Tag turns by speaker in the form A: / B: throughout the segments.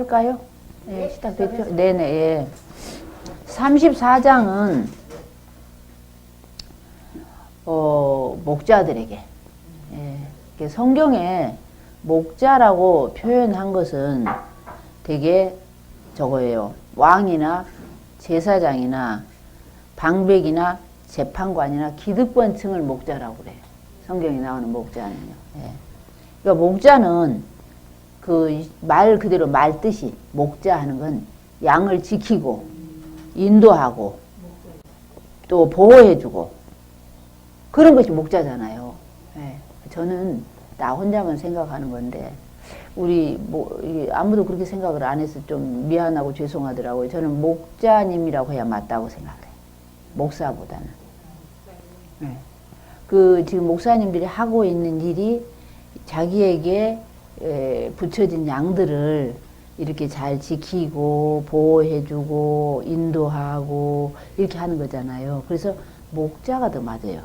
A: 할까요? 네, 시작됐죠? 네네, 예. 34장은, 목자들에게. 예, 성경에 목자라고 표현한 것은 되게 저거예요. 왕이나 제사장이나 방백이나 재판관이나 기득권층을 목자라고 그래요. 성경에 나오는 목자는요. 예. 그러니까 목자는 그 말 그대로 말 뜻이 목자 하는 건 양을 지키고 인도하고 또 보호해주고 그런 것이 목자잖아요. 예. 저는 나 혼자만 생각하는 건데 우리 아무도 그렇게 생각을 안 해서 좀 미안하고 죄송하더라고요. 저는 목자님이라고 해야 맞다고 생각해요. 목사보다는. 네. 지금 목사님들이 하고 있는 일이 자기에게 붙여진 양들을 이렇게 잘 지키고 보호해주고 인도하고 이렇게 하는 거잖아요. 그래서 목자가 더 맞아요.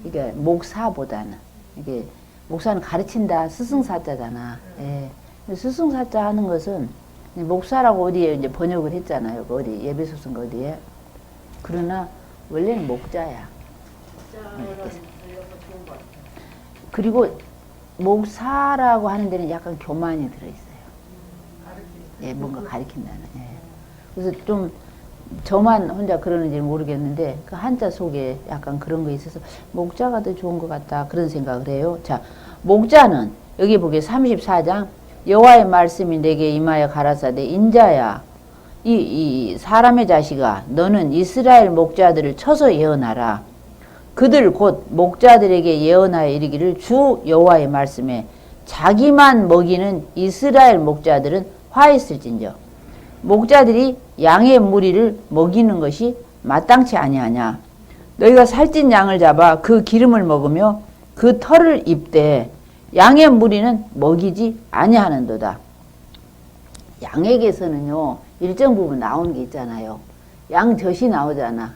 A: 그러니까 목사보다는. 이게 목사는 가르친다 스승사자잖아. 예. 스승사자 하는 것은 목사라고 어디에 이제 번역을 했잖아요. 그 어디 예배소서 어디에. 그러나 원래는 목자야. 그리고 목사라고 하는 데는 약간 교만이 들어있어요. 예, 뭔가 가르친다는. 예. 그래서 좀 저만 혼자 그러는지 모르겠는데 그 한자 속에 약간 그런 거 있어서 목자가 더 좋은 것 같다 그런 생각을 해요. 자, 목자는 여기 보게 34장 여호와의 말씀이 내게 임하여 가라사대 인자야 이 사람의 자식아 너는 이스라엘 목자들을 쳐서 예언하라. 그들 곧 목자들에게 예언하여 이르기를 주 여호와의 말씀에 자기만 먹이는 이스라엘 목자들은 화있을진저 목자들이 양의 무리를 먹이는 것이 마땅치 아니하냐. 너희가 살찐 양을 잡아 그 기름을 먹으며 그 털을 입되 양의 무리는 먹이지 아니하는도다. 양에게서는요 일정 부분 나오는 게 있잖아요. 양젖이 나오잖아.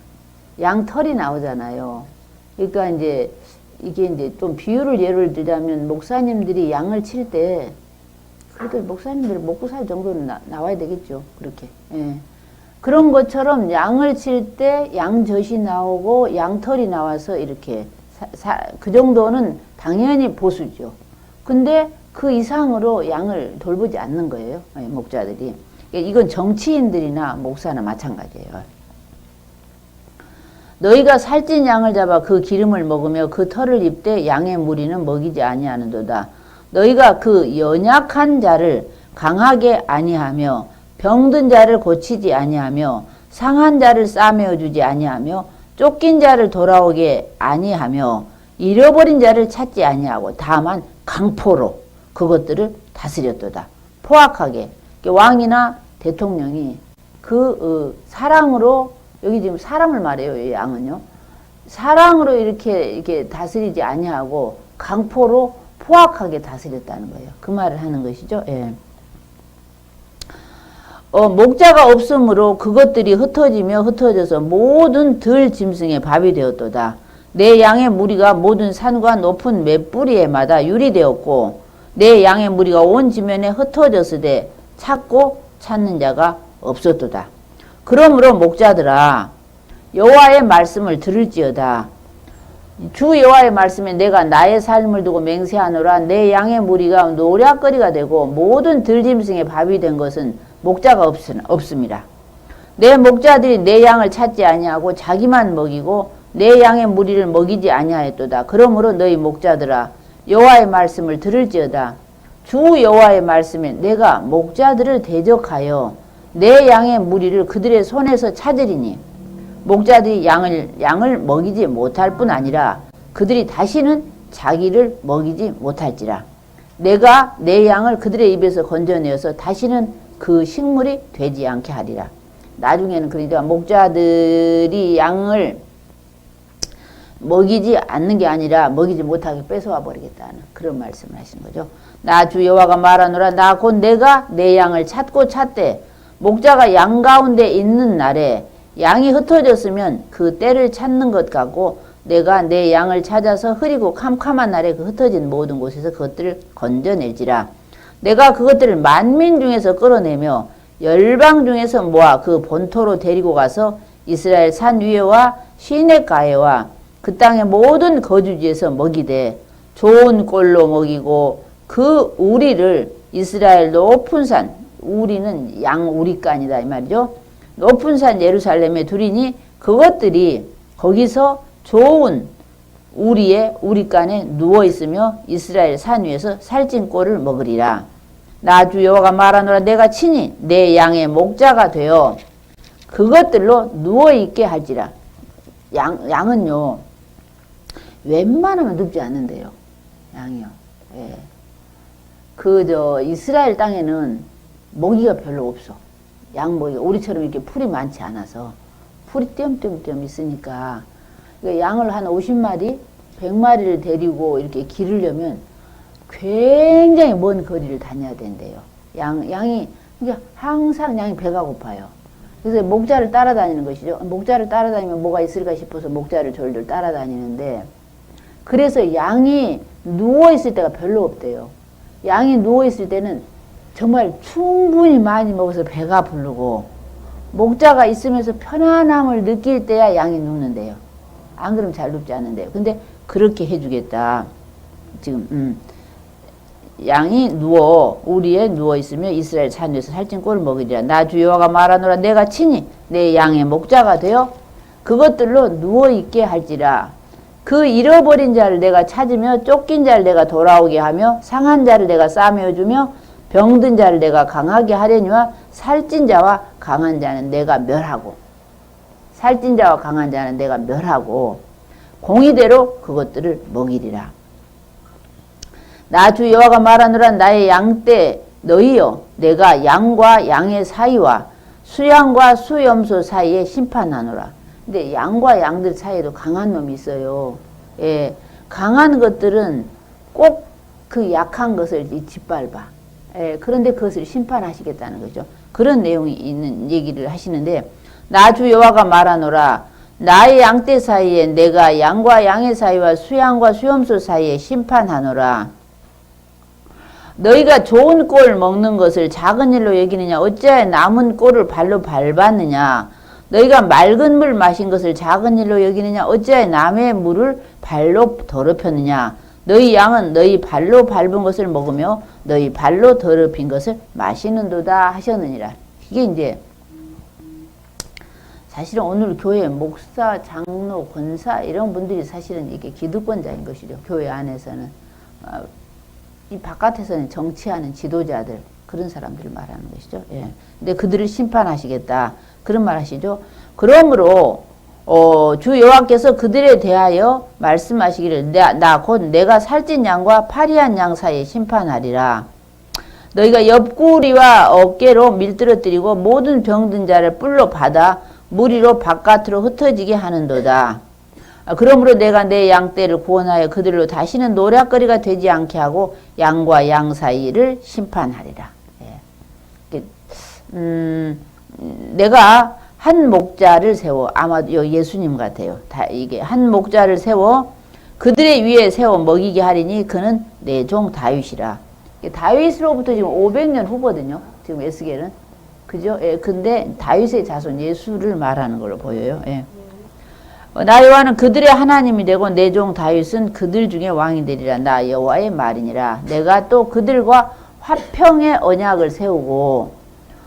A: 양털이 나오잖아요. 그러니까 이제 이게 이제 좀 비유를 예를 들자면 목사님들이 양을 칠 때 그래도 목사님들 먹고 살 정도는 나와야 되겠죠. 그렇게. 예. 그런 것처럼 양을 칠 때 양젖이 나오고 양털이 나와서 이렇게 그 정도는 당연히 보수죠. 근데 그 이상으로 양을 돌보지 않는 거예요. 목자들이. 이건 정치인들이나 목사나 마찬가지예요. 너희가 살찐 양을 잡아 그 기름을 먹으며 그 털을 입되 양의 무리는 먹이지 아니하는도다. 너희가 그 연약한 자를 강하게 아니하며 병든 자를 고치지 아니하며 상한 자를 싸매어 주지 아니하며 쫓긴 자를 돌아오게 아니하며 잃어버린 자를 찾지 아니하고 다만 강포로 그것들을 다스렸도다. 포악하게 왕이나 대통령이 사랑으로 여기 지금 사람을 말해요. 이 양은요. 사랑으로 이렇게 다스리지 아니하고 강포로 포악하게 다스렸다는 거예요. 그 말을 하는 것이죠. 예. 목자가 없으므로 그것들이 흩어지며 흩어져서 모든 들 짐승의 밥이 되었도다. 내 양의 무리가 모든 산과 높은 맷뿌리에마다 유리되었고 내 양의 무리가 온 지면에 흩어졌으되 찾고 찾는 자가 없었도다. 그러므로 목자들아 여호와의 말씀을 들을지어다. 주 여호와의 말씀에 내가 나의 삶을 두고 맹세하노라. 내 양의 무리가 노략거리가 되고 모든 들짐승의 밥이 된 것은 목자가 없음이라. 내 목자들이 내 양을 찾지 아니하고 자기만 먹이고 내 양의 무리를 먹이지 아니하였도다. 그러므로 너희 목자들아 여호와의 말씀을 들을지어다. 주 여호와의 말씀에 내가 목자들을 대적하여 내 양의 무리를 그들의 손에서 찾으리니 목자들이 양을 먹이지 못할 뿐 아니라 그들이 다시는 자기를 먹이지 못할지라. 내가 내 양을 그들의 입에서 건져내어서 다시는 그 식물이 되지 않게 하리라. 나중에는 그러니까 목자들이 양을 먹이지 않는 게 아니라 먹이지 못하게 뺏어와 버리겠다는 그런 말씀을 하신 거죠. 나 주 여호와가 말하노라. 나 곧 내가 내 양을 찾고 찾되 목자가 양 가운데 있는 날에 양이 흩어졌으면 그 때를 찾는 것 같고 내가 내 양을 찾아서 흐리고 캄캄한 날에 그 흩어진 모든 곳에서 그것들을 건져낼지라. 내가 그것들을 만민 중에서 끌어내며 열방 중에서 모아 그 본토로 데리고 가서 이스라엘 산 위에와 시냇가에와 그 땅의 모든 거주지에서 먹이되 좋은 꼴로 먹이고 그 우리를 이스라엘 높은 산, 우리는 양우리간이다 이 말이죠. 높은 산 예루살렘에 두리니 그것들이 거기서 좋은 우리의 우리간에 누워있으며 이스라엘 산 위에서 살찐 꼴을 먹으리라. 나 주 여호와가 말하노라. 내가 친히 내 양의 목자가 되어 그것들로 누워있게 할지라. 양은요 웬만하면 눕지 않는데요. 양이요. 예. 이스라엘 땅에는 먹이가 별로 없어. 양 먹이가 우리처럼 이렇게 풀이 많지 않아서 풀이 띄엄띄엄 있으니까 양을 한 50마리, 100마리를 데리고 이렇게 기르려면 굉장히 먼 거리를 다녀야 된대요. 양이 그러니까 항상 양이 배가 고파요. 그래서 목자를 따라다니는 것이죠. 목자를 따라다니면 뭐가 있을까 싶어서 목자를 졸졸 따라다니는데 그래서 양이 누워있을 때가 별로 없대요. 양이 누워있을 때는 정말 충분히 많이 먹어서 배가 부르고 목자가 있으면서 편안함을 느낄 때야 양이 눕는데요. 안 그러면 잘 눕지 않는데요. 근데 그렇게 해주겠다. 지금 양이 우리에 누워있으며 이스라엘 산 위에서 살찐 꼴을 먹으리라. 나 주 여호와가 말하노라. 내가 친히 내 양의 목자가 되어 그것들로 누워있게 할지라. 그 잃어버린 자를 내가 찾으며 쫓긴 자를 내가 돌아오게 하며 상한 자를 내가 싸매어 주며 병든 자를 내가 강하게 하려니와 살찐 자와 강한 자는 내가 멸하고 살찐 자와 강한 자는 내가 멸하고 공의대로 그것들을 먹이리라. 나 주 여호와가 말하노라. 나의 양떼 너희여 내가 양과 양의 사이와 수양과 수염소 사이에 심판하노라. 근데 양과 양들 사이에도 강한 놈이 있어요. 예, 강한 것들은 꼭 그 약한 것을 짓밟아. 예, 그런데 그것을 심판하시겠다는 거죠. 그런 내용이 있는 얘기를 하시는데 나 주 여호와가 말하노라. 나의 양떼 사이에 내가 양과 양의 사이와 수양과 수염소 사이에 심판하노라. 너희가 좋은 꼴 먹는 것을 작은 일로 여기느냐? 어찌하여 남은 꼴을 발로 밟았느냐? 너희가 맑은 물 마신 것을 작은 일로 여기느냐? 어찌하여 남의 물을 발로 더럽혔느냐? 너희 양은 너희 발로 밟은 것을 먹으며 너희 발로 더럽힌 것을 마시는도다 하셨느니라. 이게 이제 사실은 오늘 교회 목사, 장로, 권사 이런 분들이 사실은 이게 기득권자인 것이죠. 교회 안에서는. 이 바깥에서는 정치하는 지도자들 그런 사람들을 말하는 것이죠. 예. 근데 그들을 심판하시겠다. 그런 말 하시죠. 그러므로 주 여호와께서 그들에 대하여 말씀하시기를 나 곧 내가 살찐 양과 파리한 양 사이에 심판하리라. 너희가 옆구리와 어깨로 밀들어뜨리고 모든 병든 자를 뿔로 받아 무리로 바깥으로 흩어지게 하는도다. 그러므로 내가 내 양떼를 구원하여 그들로 다시는 노략거리가 되지 않게 하고 양과 양 사이를 심판하리라. 예. 내가 한 목자를 세워 아마 예수님 같아요. 이게 한 목자를 세워 그들의 위에 세워 먹이게 하리니 그는 내 종 다윗이라. 다윗으로부터 지금 500년 후거든요. 지금 에스겔은 그죠? 예. 근데 다윗의 자손 예수를 말하는 걸로 보여요. 예. 나 여호와는 그들의 하나님이 되고 내 종 다윗은 그들 중에 왕이 되리라. 나 여호와의 말이니라. 내가 또 그들과 화평의 언약을 세우고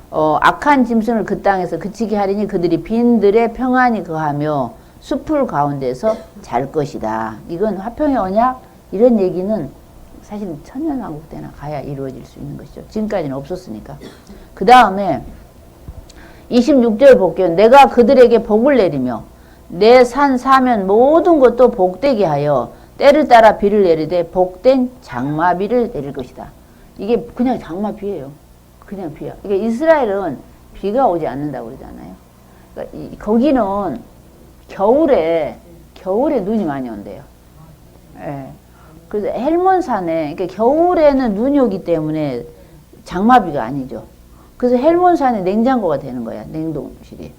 A: 악한 짐승을 그 땅에서 그치게 하리니 그들이 빈들에 평안히 거하며 숲풀 가운데서 잘 것이다. 이건 화평의 언약 이런 얘기는 사실 천년왕국 때나 가야 이루어질 수 있는 것이죠. 지금까지는 없었으니까. 그 다음에 26절 볼게요. 내가 그들에게 복을 내리며 내 산 사면 모든 것도 복되게 하여 때를 따라 비를 내리되 복된 장마비를 내릴 것이다. 이게 그냥 장마비예요. 그냥 비야. 이게 이스라엘은 비가 오지 않는다고 그러잖아요. 그러니까 거기는 겨울에 눈이 많이 온대요. 예. 그래서 헬몬산에 그러니까 겨울에는 눈이 오기 때문에 장마비가 아니죠. 그래서 헬몬산에 냉장고가 되는 거야. 냉동실이.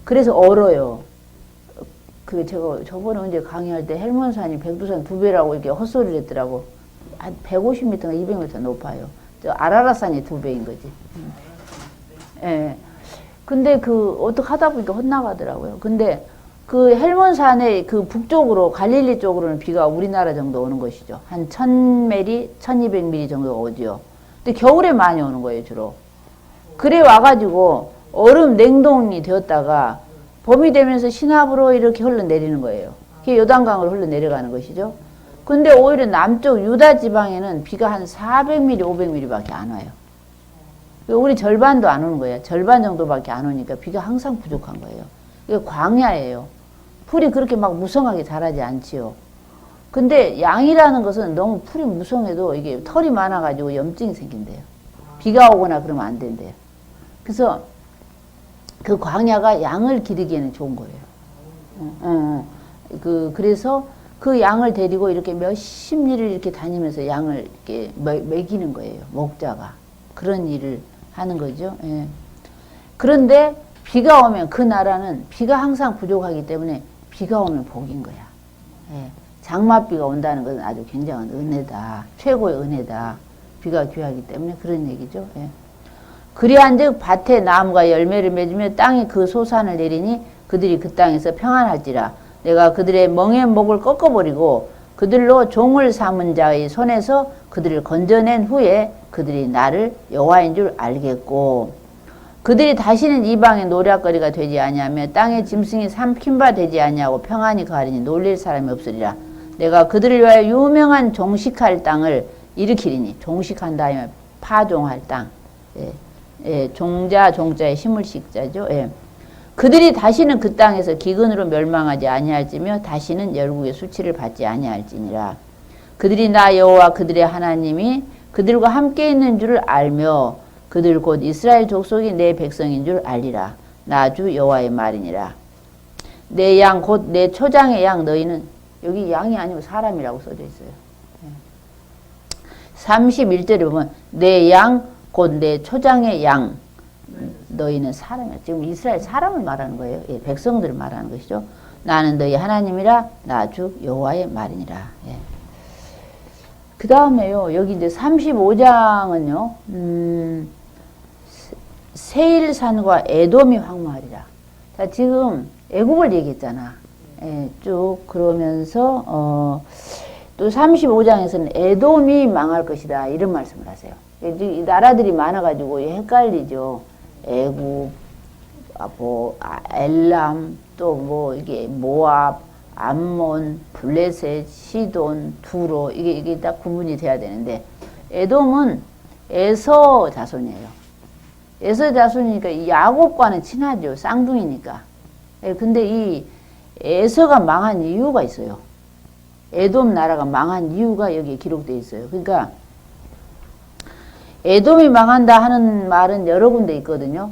A: 그래서 얼어요. 그 제가 저번에 언제 강의할 때 헬몬산이 백두산 2배라고 이렇게 헛소리를 했더라고. 한 150m인가 200m 높아요. 저 아라라산이 2배인 거지. 예. 근데 어떻게 하다 보니까 헛나가더라고요. 근데 그 헬몬산의 그 북쪽으로 갈릴리 쪽으로는 비가 우리나라 정도 오는 것이죠. 한 1000mm, 1200mm 정도 오죠. 근데 겨울에 많이 오는 거예요, 주로. 그래 와가지고 얼음 냉동이 되었다가 봄이 되면서 신압으로 이렇게 흘러내리는 거예요. 그게 요단강으로 흘러내려가는 것이죠. 근데 오히려 남쪽 유다 지방에는 비가 한 400mm, 500mm 밖에 안 와요. 우리 절반도 안 오는 거예요. 절반 정도밖에 안 오니까 비가 항상 부족한 거예요. 이게 광야예요. 풀이 그렇게 막 무성하게 자라지 않지요. 근데 양이라는 것은 너무 풀이 무성해도 이게 털이 많아가지고 염증이 생긴대요. 비가 오거나 그러면 안 된대요. 그래서 그 광야가 양을 기르기에는 좋은 거예요. 그래서 그 양을 데리고 이렇게 몇십 리를 이렇게 다니면서 양을 이렇게 먹이는 거예요. 목자가. 그런 일을 하는 거죠. 예. 그런데 비가 오면 그 나라는 비가 항상 부족하기 때문에 비가 오면 복인 거야. 예. 장맛비가 온다는 것은 아주 굉장한 은혜다. 최고의 은혜다. 비가 귀하기 때문에 그런 얘기죠. 예. 그리한즉 밭에 나무가 열매를 맺으며 땅에 그 소산을 내리니 그들이 그 땅에서 평안할지라. 내가 그들의 멍에 목을 꺾어버리고 그들로 종을 삼은 자의 손에서 그들을 건져낸 후에 그들이 나를 여호와인 줄 알겠고 그들이 다시는 이방의 노략거리가 되지 아니하며 땅의 짐승이 삼킨 바 되지 아니하고 평안히 거하리니 놀릴 사람이 없으리라. 내가 그들을 위하여 유명한 종식할 땅을 일으키리니 종식한다 하면 파종할 땅. 예. 예, 종자의 힘을 식자죠. 예. 그들이 다시는 그 땅에서 기근으로 멸망하지 아니할지며 다시는 열국의 수치를 받지 아니할지니라. 그들이 나 여호와 그들의 하나님이 그들과 함께 있는 줄을 알며 그들 곧 이스라엘 족속이 내 백성인 줄 알리라. 나 주 여호와의 말이니라. 내 양 곧 내 초장의 양 너희는 여기 양이 아니고 사람이라고 써져 있어요. 31절에 보면 내 양 곧 내 초장의 양 너희는 사람이야. 지금 이스라엘 사람을 말하는 거예요. 예, 백성들을 말하는 것이죠. 나는 너희 하나님이라 나 주 여호와의 말이니라. 예. 그 다음에요. 여기 이제 35장은요. 세일산과 에돔이 황무하리라. 자, 지금 애굽을 얘기했잖아. 예, 쭉 그러면서 또 35장에서는 에돔이 망할 것이다. 이런 말씀을 하세요. 이 나라들이 많아가지고 헷갈리죠. 애굽, 엘람, 또 이게 모압, 암몬, 블레셋, 시돈, 두로 이게 딱 구분이 돼야 되는데 에돔은 에서 자손이에요. 에서 자손이니까 이 야곱과는 친하죠. 쌍둥이니까. 근데 이 에서가 망한 이유가 있어요. 에돔 나라가 망한 이유가 여기에 기록되어 있어요. 그러니까 에돔이 망한다 하는 말은 여러 군데 있거든요.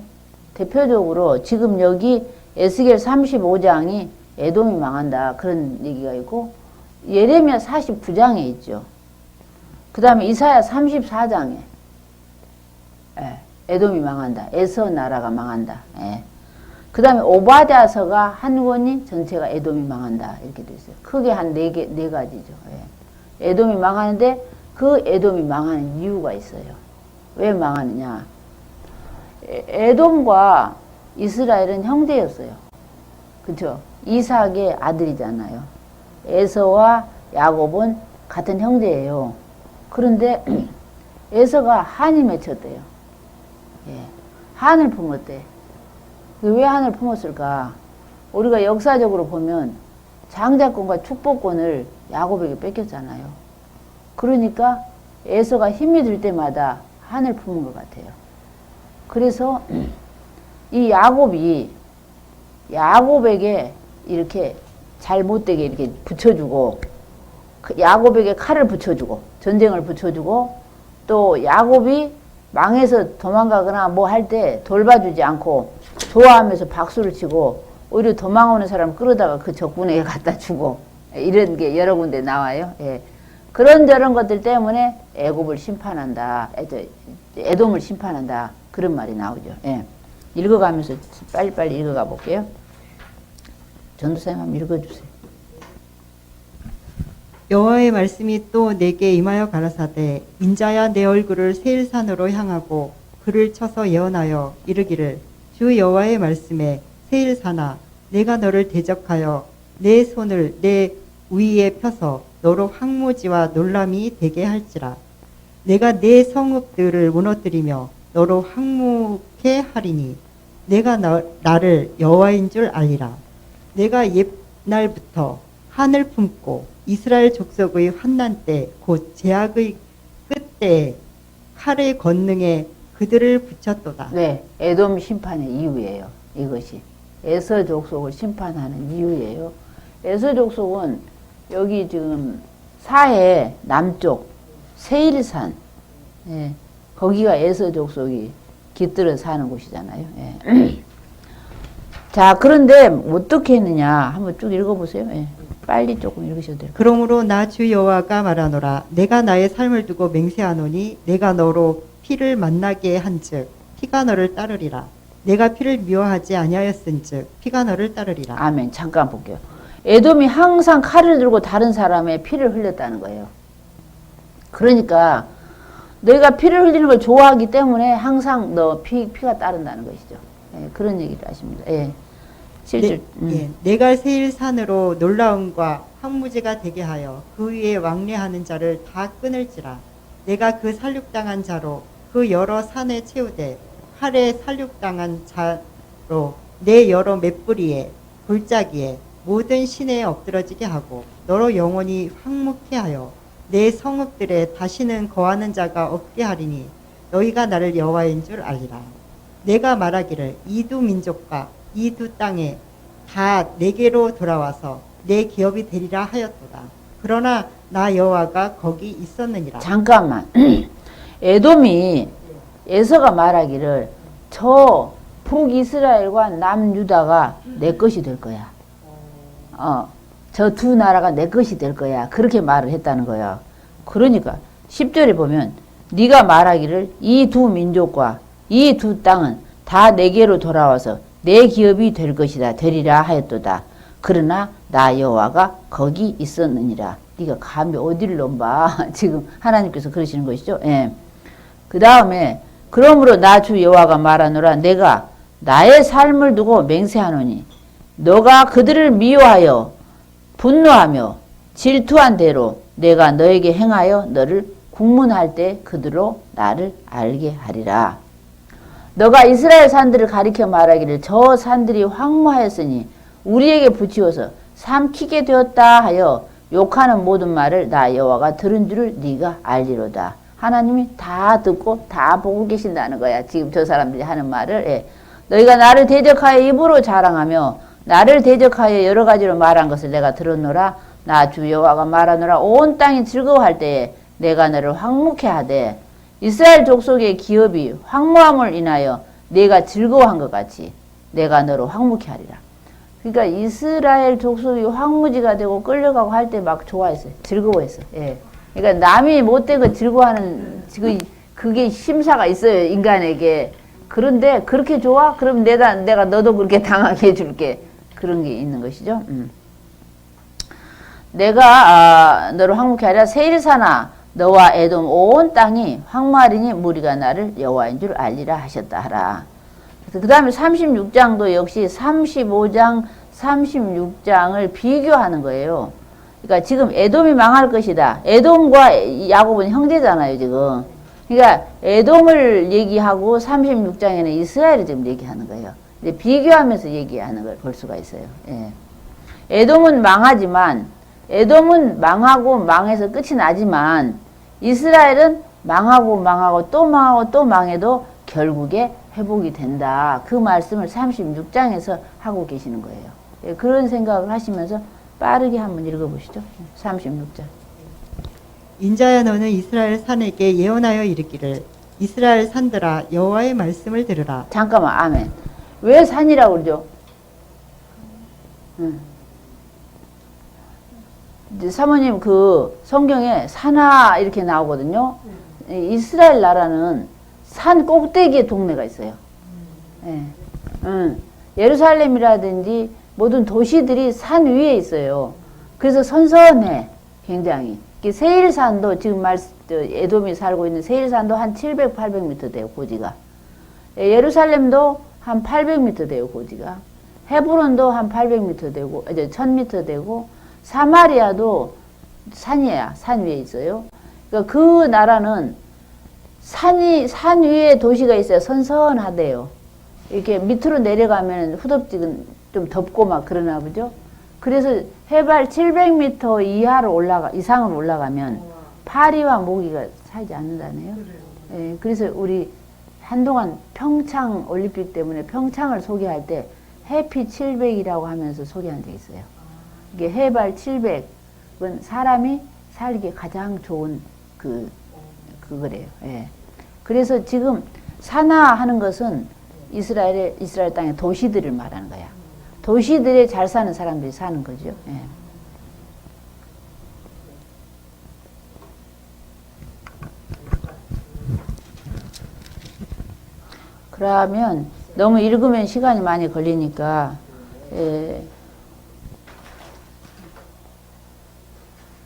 A: 대표적으로 지금 여기 에스겔 35장이 에돔이 망한다 그런 얘기가 있고 예레미야 49장에 있죠. 그 다음에 이사야 34장에 에돔이 망한다. 에서 나라가 망한다. 그 다음에 오바댜서가 한 권이 전체가 에돔이 망한다 이렇게 돼 있어요. 크게 한 네 가지죠. 에돔이 망하는데 그 에돔이 망하는 이유가 있어요. 왜 망하느냐? 에돔과 이스라엘은 형제였어요. 그렇죠? 이삭의 아들이잖아요. 에서와 야곱은 같은 형제예요. 그런데 에서가 한이 맺혔대요. 한을 품었대. 왜 한을 품었을까? 우리가 역사적으로 보면 장자권과 축복권을 야곱에게 뺏겼잖아요. 그러니까 에서가 힘이 들 때마다 한을 품은 것 같아요. 그래서 이 야곱에게 이렇게 잘못되게 이렇게 붙여주고 야곱에게 칼을 붙여주고 전쟁을 붙여주고 또 야곱이 망해서 도망가거나 뭐 할 때 돌봐주지 않고 좋아하면서 박수를 치고 오히려 도망오는 사람 끌어다가 그 적군에게 갖다 주고 이런 게 여러 군데 나와요. 그런저런 것들 때문에 애굽을 심판한다. 에돔을 심판한다. 그런 말이 나오죠. 읽어가면서 빨리빨리 읽어가 볼게요. 전도사님 한번 읽어주세요.
B: 여호와의 말씀이 또 내게 임하여 가라사대 인자야 내 얼굴을 세일산으로 향하고 그를 쳐서 예언하여 이르기를 주 여호와의 말씀에 세일산아 내가 너를 대적하여 내 손을 내 위에 펴서 너로 황무지와 놀람이 되게 할지라 내가 내 성읍들을 무너뜨리며 너로 황무케 하리니 내가 나를 여호와인 줄 알리라 내가 옛날부터 한을 품고 이스라엘 족속의 환난 때 곧 제약의 끝때에 칼의 권능에 그들을 붙였도다.
A: 네, 에돔 심판의 이유예요. 이것이 에서 족속을 심판하는 이유예요. 에서 족속은 여기 지금 사해 남쪽 세일산, 예, 거기가 에서 족속이 깃들어 사는 곳이잖아요. 예. 자, 그런데 어떻게 했느냐 한번 쭉 읽어보세요. 예. 빨리 조금 읽으셔도 돼요.
B: 그러므로 나 주 여호와가 말하노라 내가 나의 삶을 두고 맹세하노니 내가 너로 피를 만나게 한즉 피가 너를 따르리라 내가 피를 미워하지 아니하였은즉 피가 너를 따르리라.
A: 아멘. 잠깐 볼게요. 에돔이 항상 칼을 들고 다른 사람의 피를 흘렸다는 거예요. 그러니까 내가 피를 흘리는 걸 좋아하기 때문에 항상 너 피가 따른다는 것이죠. 예, 그런 얘기를 하십니다. 예. 실질.
B: 예, 내가 세일산으로 놀라움과 황무지가 되게 하여 그 위에 왕래하는 자를 다 끊을지라 내가 그 살육당한 자로 그 여러 산에 채우되 칼에 살육당한 자로 내 여러 맷뿌리에 골짜기에 모든 시내에 엎드러지게 하고 너로 영원히 황무케 하여 내 성읍들에 다시는 거하는 자가 없게 하리니 너희가 나를 여호와인 줄 알리라. 내가 말하기를 이 두 민족과 이 두 땅에 다 내게로 돌아와서 내 기업이 되리라 하였도다. 그러나 나 여호와가 거기 있었느니라.
A: 잠깐만. 에돔이 에서가 말하기를 저 북이스라엘과 남유다가 내 것이 될 거야. 저 두 나라가 내 것이 될 거야. 그렇게 말을 했다는 거야. 그러니까 10절에 보면 네가 말하기를 이 두 민족과 이 두 땅은 다 내게로 돌아와서 내 기업이 될 것이다. 되리라 하였도다. 그러나 나 여호와가 거기 있었느니라. 네가 감히 어디를 넘봐. 지금 하나님께서 그러시는 것이죠. 예. 그 다음에 그러므로 나 주 여호와가 말하노라 내가 나의 삶을 두고 맹세하노니 너가 그들을 미워하여 분노하며 질투한 대로 내가 너에게 행하여 너를 국문할 때 그들로 나를 알게 하리라. 너가 이스라엘 산들을 가리켜 말하기를 저 산들이 황무하였으니 우리에게 붙이어서 삼키게 되었다 하여 욕하는 모든 말을 나 여호와가 들은 줄을 네가 알리로다. 하나님이 다 듣고 다 보고 계신다는 거야. 지금 저 사람들이 하는 말을. 예. 너희가 나를 대적하여 입으로 자랑하며 나를 대적하여 여러 가지로 말한 것을 내가 들었노라. 나 주 여호와가 말하노라. 온 땅이 즐거워할 때에 내가 너를 황무케 하되 이스라엘 족속의 기업이 황무함을 인하여 내가 즐거워한 것 같이 내가 너로 황무케 하리라. 그러니까 이스라엘 족속이 황무지가 되고 끌려가고 할 때 막 좋아했어요. 즐거워했어요. 예. 그러니까 남이 못되고 즐거워하는 그게 심사가 있어요. 인간에게. 그런데 그렇게 좋아? 그럼 내가 너도 그렇게 당하게 해줄게. 그런 게 있는 것이죠. 내가 너를 황무케 하리라. 세일산아 너와 에돔 온 땅이 황무하리니 무리가 나를 여호와인 줄 알리라 하셨다 하라. 그 다음에 36장도 역시 35장 36장을 비교하는 거예요. 그러니까 지금 에돔이 망할 것이다. 에돔과 야곱은 형제잖아요 지금. 그러니까 에돔을 얘기하고 36장에는 이스라엘을 지금 얘기하는 거예요. 근데 비교하면서 얘기하는 걸 볼 수가 있어요. 예. 에돔은 망하지만 에돔은 망하고 망해서 끝이 나지만 이스라엘은 망하고 또 망하고 또 망해도 결국에 회복이 된다. 그 말씀을 36장에서 하고 계시는 거예요. 예, 그런 생각을 하시면서 빠르게 한번 읽어보시죠. 36장.
B: 인자야 너는 이스라엘 산에게 예언하여 이르기를 이스라엘 산들아 여호와의 말씀을 들으라.
A: 잠깐만. 아멘. 왜 산이라고 그러죠? 이제 사모님 그 성경에 산하 이렇게 나오거든요. 이스라엘 나라는 산 꼭대기에 동네가 있어요. 예. 예루살렘이라든지 모든 도시들이 산 위에 있어요. 그래서 선선해. 굉장히. 세일산도 지금 에돔이 살고 있는 세일산도 한 700, 800m 돼요, 고지가. 예루살렘도 한 800m 돼요, 고지가. 헤브론도 한 800m 되고, 이제 1000m 되고, 사마리아도 산이야, 산 위에 있어요. 그러니까 그 나라는 산 위에 도시가 있어야 선선하대요. 이렇게 밑으로 내려가면 후덥지근 좀 덥고 막 그러나 보죠. 그래서 해발 700m 이상으로 올라가면 파리와 모기가 살지 않는다네요. 예, 그래서 우리 한동안 평창 올림픽 때문에 평창을 소개할 때 해피 700이라고 하면서 소개한 적이 있어요. 이게 해발 700은 사람이 살기 가장 좋은 그거래요. 예. 그래서 지금 산화하는 것은 이스라엘 땅의 도시들을 말하는 거야. 도시들에 잘 사는 사람들이 사는 거죠. 예. 그러면 너무 읽으면 시간이 많이 걸리니까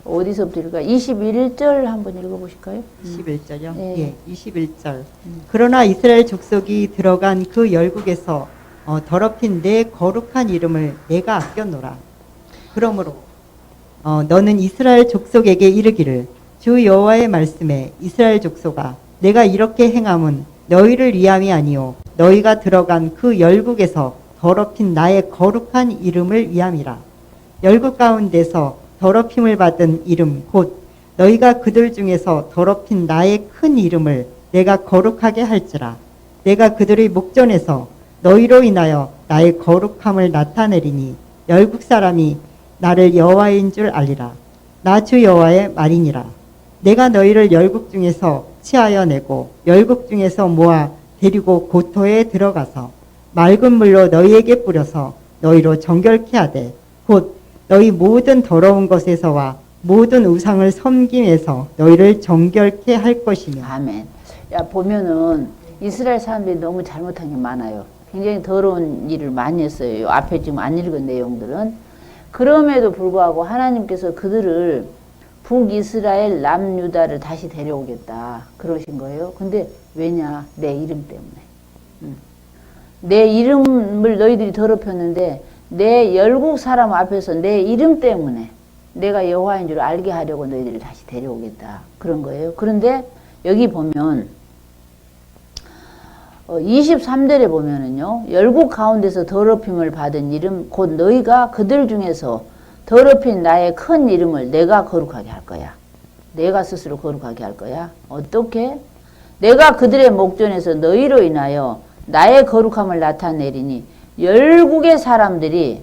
A: 어디서부터 읽을까? 21절 한번 읽어보실까요?
B: 21절요?
A: 네.
B: 예, 21절. 그러나 이스라엘 족속이 들어간 그 열국에서 더럽힌 내 거룩한 이름을 내가 아껴노라. 그러므로 너는 이스라엘 족속에게 이르기를 주 여호와의 말씀에 이스라엘 족속아 내가 이렇게 행함은 너희를 위함이 아니요 너희가 들어간 그 열국에서 더럽힌 나의 거룩한 이름을 위함이라. 열국 가운데서 더럽힘을 받은 이름 곧 너희가 그들 중에서 더럽힌 나의 큰 이름을 내가 거룩하게 할지라. 내가 그들의 목전에서 너희로 인하여 나의 거룩함을 나타내리니 열국 사람이 나를 여호와인 줄 알리라. 나 주 여호와의 말이니라. 내가 너희를 열국 중에서 치하여 내고 열국 중에서 모아 데리고 고토에 들어가서 맑은 물로 너희에게 뿌려서 너희로 정결케 하되 곧 너희 모든 더러운 것에서와 모든 우상을 섬김에서 너희를 정결케 할 것이며.
A: 아멘. 야, 보면은 이스라엘 사람들이 너무 잘못한 게 많아요. 굉장히 더러운 일을 많이 했어요. 앞에 지금 안 읽은 내용들은. 그럼에도 불구하고 하나님께서 그들을 북이스라엘 남유다를 다시 데려오겠다 그러신 거예요. 근데 왜냐? 내 이름 때문에. 내 이름을 너희들이 더럽혔는데 내 열국 사람 앞에서 내 이름 때문에 내가 여호와인 줄 알게 하려고 너희들을 다시 데려오겠다 그런 거예요. 그런데 여기 보면 23절에 보면은요, 열국 가운데서 더럽힘을 받은 이름 곧 너희가 그들 중에서 더럽힌 나의 큰 이름을 내가 거룩하게 할 거야. 내가 스스로 거룩하게 할 거야. 어떻게? 내가 그들의 목전에서 너희로 인하여 나의 거룩함을 나타내리니 열국의 사람들이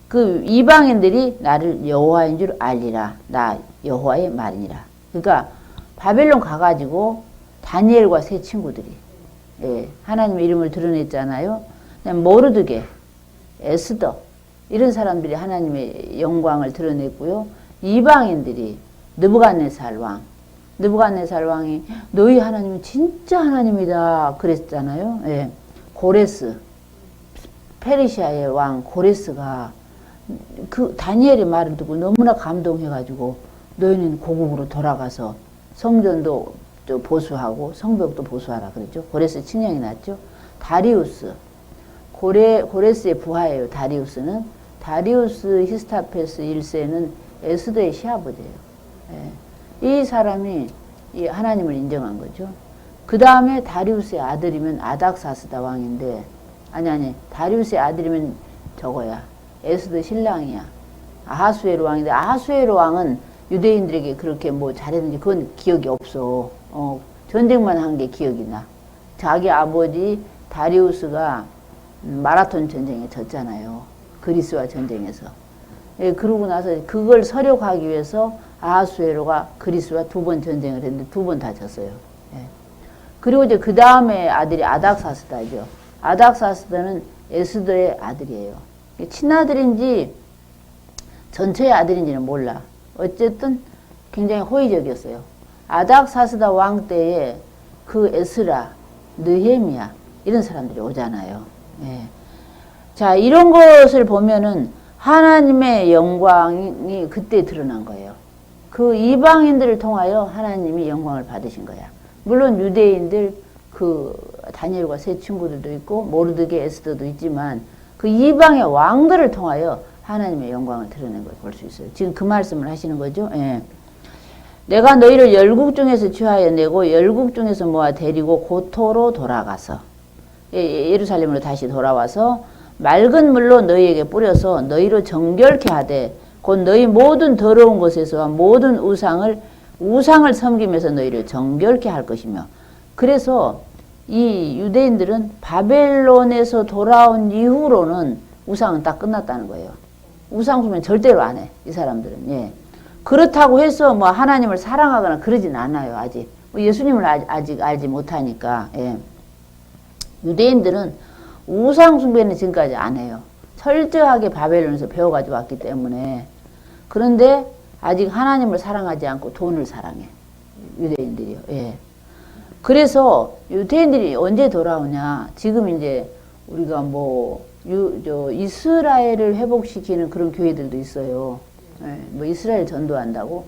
A: 그 이방인들이 나를 여호와인 줄 알리라. 나 여호와의 말이니라. 그러니까 바벨론 가가지고 다니엘과 세 친구들이 하나님의 이름을 드러냈잖아요. 모르드게, 에스더 이런 사람들이 하나님의 영광을 드러냈고요. 이방인들이 느부갓네살 왕이 너희 하나님은 진짜 하나님이다 그랬잖아요. 예. 고레스, 페르시아의 왕 고레스가 그 다니엘의 말을 듣고 너무나 감동해가지고 너희는 고국으로 돌아가서 성전도 또 보수하고 성벽도 보수하라 그랬죠. 고레스 칙령이 났죠. 다리우스, 고레스의 부하예요. 다리우스 히스타페스 1세는 에스더의 시아버지예요. 이 사람이 이 하나님을 인정한 거죠. 그 다음에 다리우스의 아들이면 아닥사스다 왕인데 다리우스의 아들이면 저거야. 에스더 신랑이야. 아하수에로 왕인데 아하수에로 왕은 유대인들에게 그렇게 뭐 잘했는지 그건 기억이 없어. 전쟁만 한 게 기억이 나. 자기 아버지 다리우스가 마라톤 전쟁에 졌잖아요. 그리스와 전쟁에서. 그러고 나서 그걸 서력하기 위해서 아하수에로가 그리스와 2번 전쟁을 했는데 2번 다 졌어요. 그리고 이제 그 다음에 아들이 아닥사스다죠. 아닥사스다는 에스더의 아들이에요. 친아들인지 전처의 아들인지는 몰라. 어쨌든 굉장히 호의적이었어요. 아닥사스다 왕 때에 그 에스라, 느헤미야 이런 사람들이 오잖아요. 자, 이런 것을 보면은 하나님의 영광이 그때 드러난 거예요. 그 이방인들을 통하여 하나님이 영광을 받으신 거야. 물론 유대인들 그 다니엘과 세 친구들도 있고 모르드게 에스더도 있지만 그 이방의 왕들을 통하여 하나님의 영광을 드러낸 걸 볼 수 있어요. 지금 그 말씀을 하시는 거죠. 예. 내가 너희를 열국 중에서 취하여 내고 열국 중에서 모아 데리고 고토로 돌아가서 예루살렘으로 다시 돌아와서 맑은 물로 너희에게 뿌려서 너희로 정결케 하되 곧 너희 모든 더러운 것에서와 모든 우상을 섬기면서 너희를 정결케 할 것이며 그래서 이 유대인들은 바벨론에서 돌아온 이후로는 우상은 딱 끝났다는 거예요. 우상 숭배는 절대로 안 해. 이 사람들은. 예. 그렇다고 해서 뭐 하나님을 사랑하거나 그러진 않아요. 아직. 예수님을 아직 알지 못하니까. 예. 유대인들은 우상 숭배는 지금까지 안 해요. 철저하게 바벨론에서 배워가지고 왔기 때문에. 그런데 아직 하나님을 사랑하지 않고 돈을 사랑해. 유대인들이요. 예. 그래서 유대인들이 언제 돌아오냐. 지금 이제 우리가 이스라엘을 회복시키는 그런 교회들도 있어요. 예, 뭐 이스라엘 전도한다고.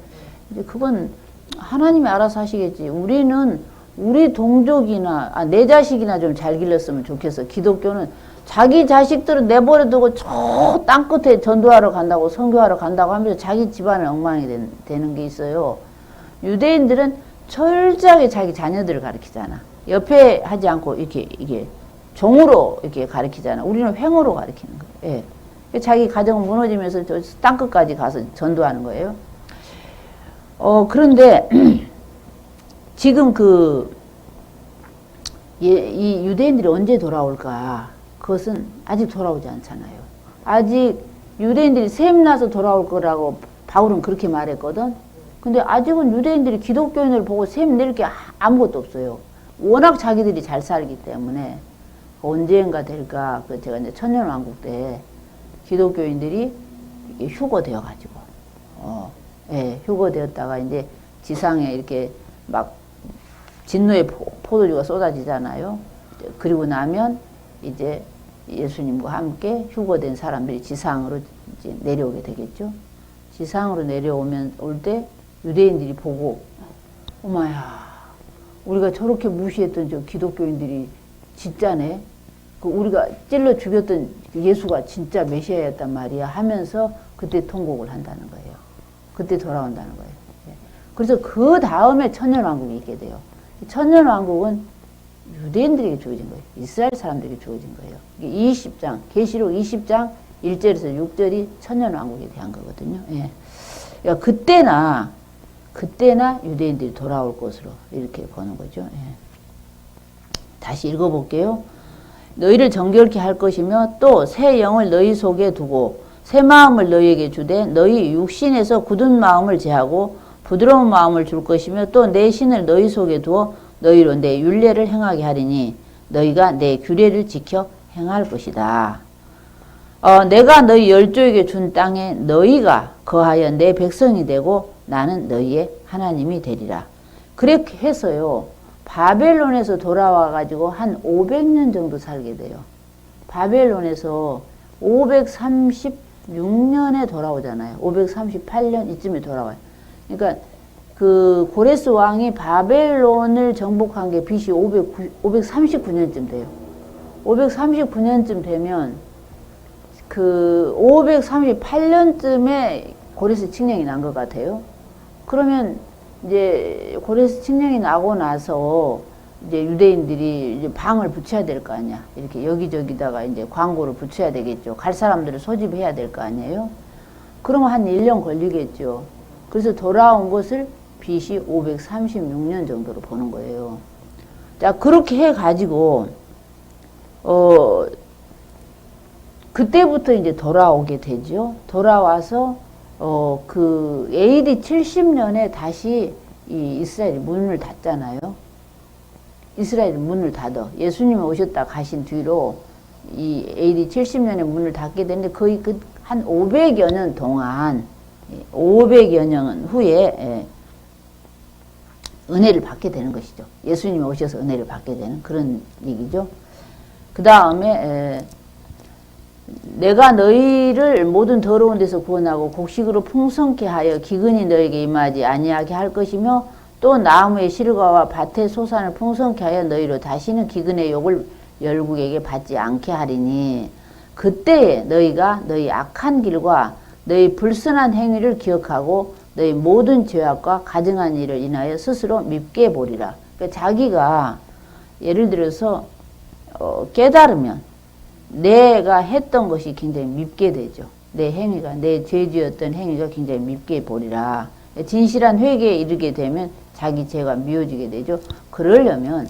A: 이제 그건 하나님이 알아서 하시겠지. 우리는 우리 동족이나 내 자식이나 좀 잘 길렀으면 좋겠어. 기독교는 자기 자식들은 내버려두고 저 땅끝에 전도하러 간다고 선교하러 간다고 하면서 자기 집안을 엉망이 되는 게 있어요. 유대인들은 철저하게 자기 자녀들을 가르치잖아. 옆에 하지 않고 이게 종으로 이렇게 가르치잖아. 우리는 횡으로 가르치는 거예요. 예. 자기 가정은 무너지면서 저 땅끝까지 가서 전도하는 거예요. 그런데 지금 이 유대인들이 언제 돌아올까? 그것은 아직 돌아오지 않잖아요. 아직 유대인들이 샘나서 돌아올 거라고 바울은 그렇게 말했거든. 근데 아직은 유대인들이 기독교인을 보고 샘 낼 게 아무것도 없어요. 워낙 자기들이 잘 살기 때문에 언젠가 될까? 제가 이제 천년왕국 때 기독교인들이 휴거되어가지고, 휴거되었다가 이제 지상에 이렇게 막 진노의 포도주가 쏟아지잖아요. 그리고 나면 이제 예수님과 함께 휴거된 사람들이 지상으로 이제 내려오게 되겠죠. 지상으로 올 때 유대인들이 보고, 어마야, 우리가 저렇게 무시했던 저 기독교인들이 진짜네. 우리가 찔러 죽였던 예수가 진짜 메시아였단 말이야 하면서 그때 통곡을 한다는 거예요. 그때 돌아온다는 거예요. 그래서 그 다음에 천년왕국이 있게 돼요. 천년왕국은 유대인들에게 주어진 거예요. 이스라엘 사람들에게 주어진 거예요. 20장, 계시록 20장 1절에서 6절이 천년왕국에 대한 거거든요. 예. 그러니까 그때나 유대인들이 돌아올 것으로 이렇게 보는 거죠. 예. 다시 읽어볼게요. 너희를 정결케 할 것이며 또 새 영을 너희 속에 두고 새 마음을 너희에게 주되 너희 육신에서 굳은 마음을 제하고 부드러운 마음을 줄 것이며 또 내 신을 너희 속에 두어 너희로 내 율례를 행하게 하리니 너희가 내 규례를 지켜 행할 것이다. 내가 너희 열조에게 준 땅에 너희가 거하여 내 백성이 되고 나는 너희의 하나님이 되리라. 그렇게 해서요. 바벨론에서 돌아와가지고 한 500년 정도 살게 돼요. 바벨론에서 536년에 돌아오잖아요. 538년 이쯤에 돌아와요. 그러니까 그 고레스 왕이 바벨론을 정복한 게 BC 539년쯤 돼요. 539년쯤 되면 그 538년쯤에 고레스 칙령이 난 것 같아요. 그러면 이제 고레스 칙령이 나고 나서 이제 유대인들이 이제 방을 붙여야 될 거 아니야. 이렇게 여기저기다가 이제 광고를 붙여야 되겠죠. 갈 사람들을 소집해야 될 거 아니에요. 그러면 한 1년 걸리겠죠. 그래서 돌아온 것을 BC 536년 정도로 보는 거예요. 자, 그렇게 해가지고, 그때부터 이제 돌아오게 되죠. 돌아와서, 그 AD 70년에 다시 이 이스라엘이 문을 닫잖아요. 이스라엘이 문을 닫아. 예수님이 오셨다 가신 뒤로 이 AD 70년에 문을 닫게 되는데 거의 한 500여 년 동안, 500여 년 후에 은혜를 받게 되는 것이죠. 예수님이 오셔서 은혜를 받게 되는 그런 얘기죠. 그 다음에 내가 너희를 모든 더러운 데서 구원하고 곡식으로 풍성케 하여 기근이 너에게 임하지 아니하게 할 것이며 또 나무의 실과와 밭의 소산을 풍성케 하여 너희로 다시는 기근의 욕을 열국에게 받지 않게 하리니 그때에 너희가 너희 악한 길과 너희 불선한 행위를 기억하고 너희 모든 죄악과 가증한 일을 인하여 스스로 밉게 보리라. 그러니까 자기가 예를 들어서 깨달으면 내가 했던 것이 굉장히 밉게 되죠. 내 행위가, 내 죄지었던 행위가 굉장히 밉게 보리라. 진실한 회개에 이르게 되면 자기 죄가 미워지게 되죠. 그러려면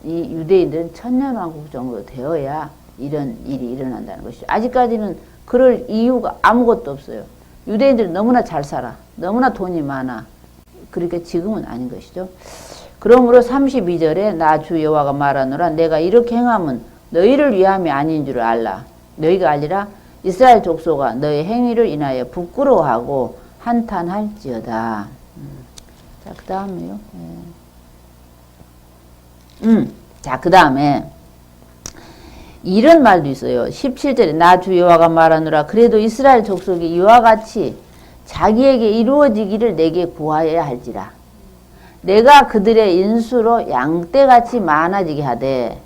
A: 이 유대인들은 천년왕국 정도 되어야 이런 일이 일어난다는 것이죠. 아직까지는 그럴 이유가 아무것도 없어요. 유대인들은 너무나 잘 살아. 너무나 돈이 많아. 그러니까 지금은 아닌 것이죠. 그러므로 32절에 나 주 여호와가 말하노라 내가 이렇게 행함은 너희를 위함이 아닌 줄 알라. 너희가 알리라 이스라엘 족속아 너희 행위를 인하여 부끄러워하고 한탄할지어다. 자, 그 다음에요. 자, 그 다음에 이런 말도 있어요. 17절에 나 주 여호와가 말하노라 그래도 이스라엘 족속이 이와 같이 자기에게 이루어지기를 내게 구하여야 할지라. 내가 그들의 인수로 양떼같이 많아지게 하되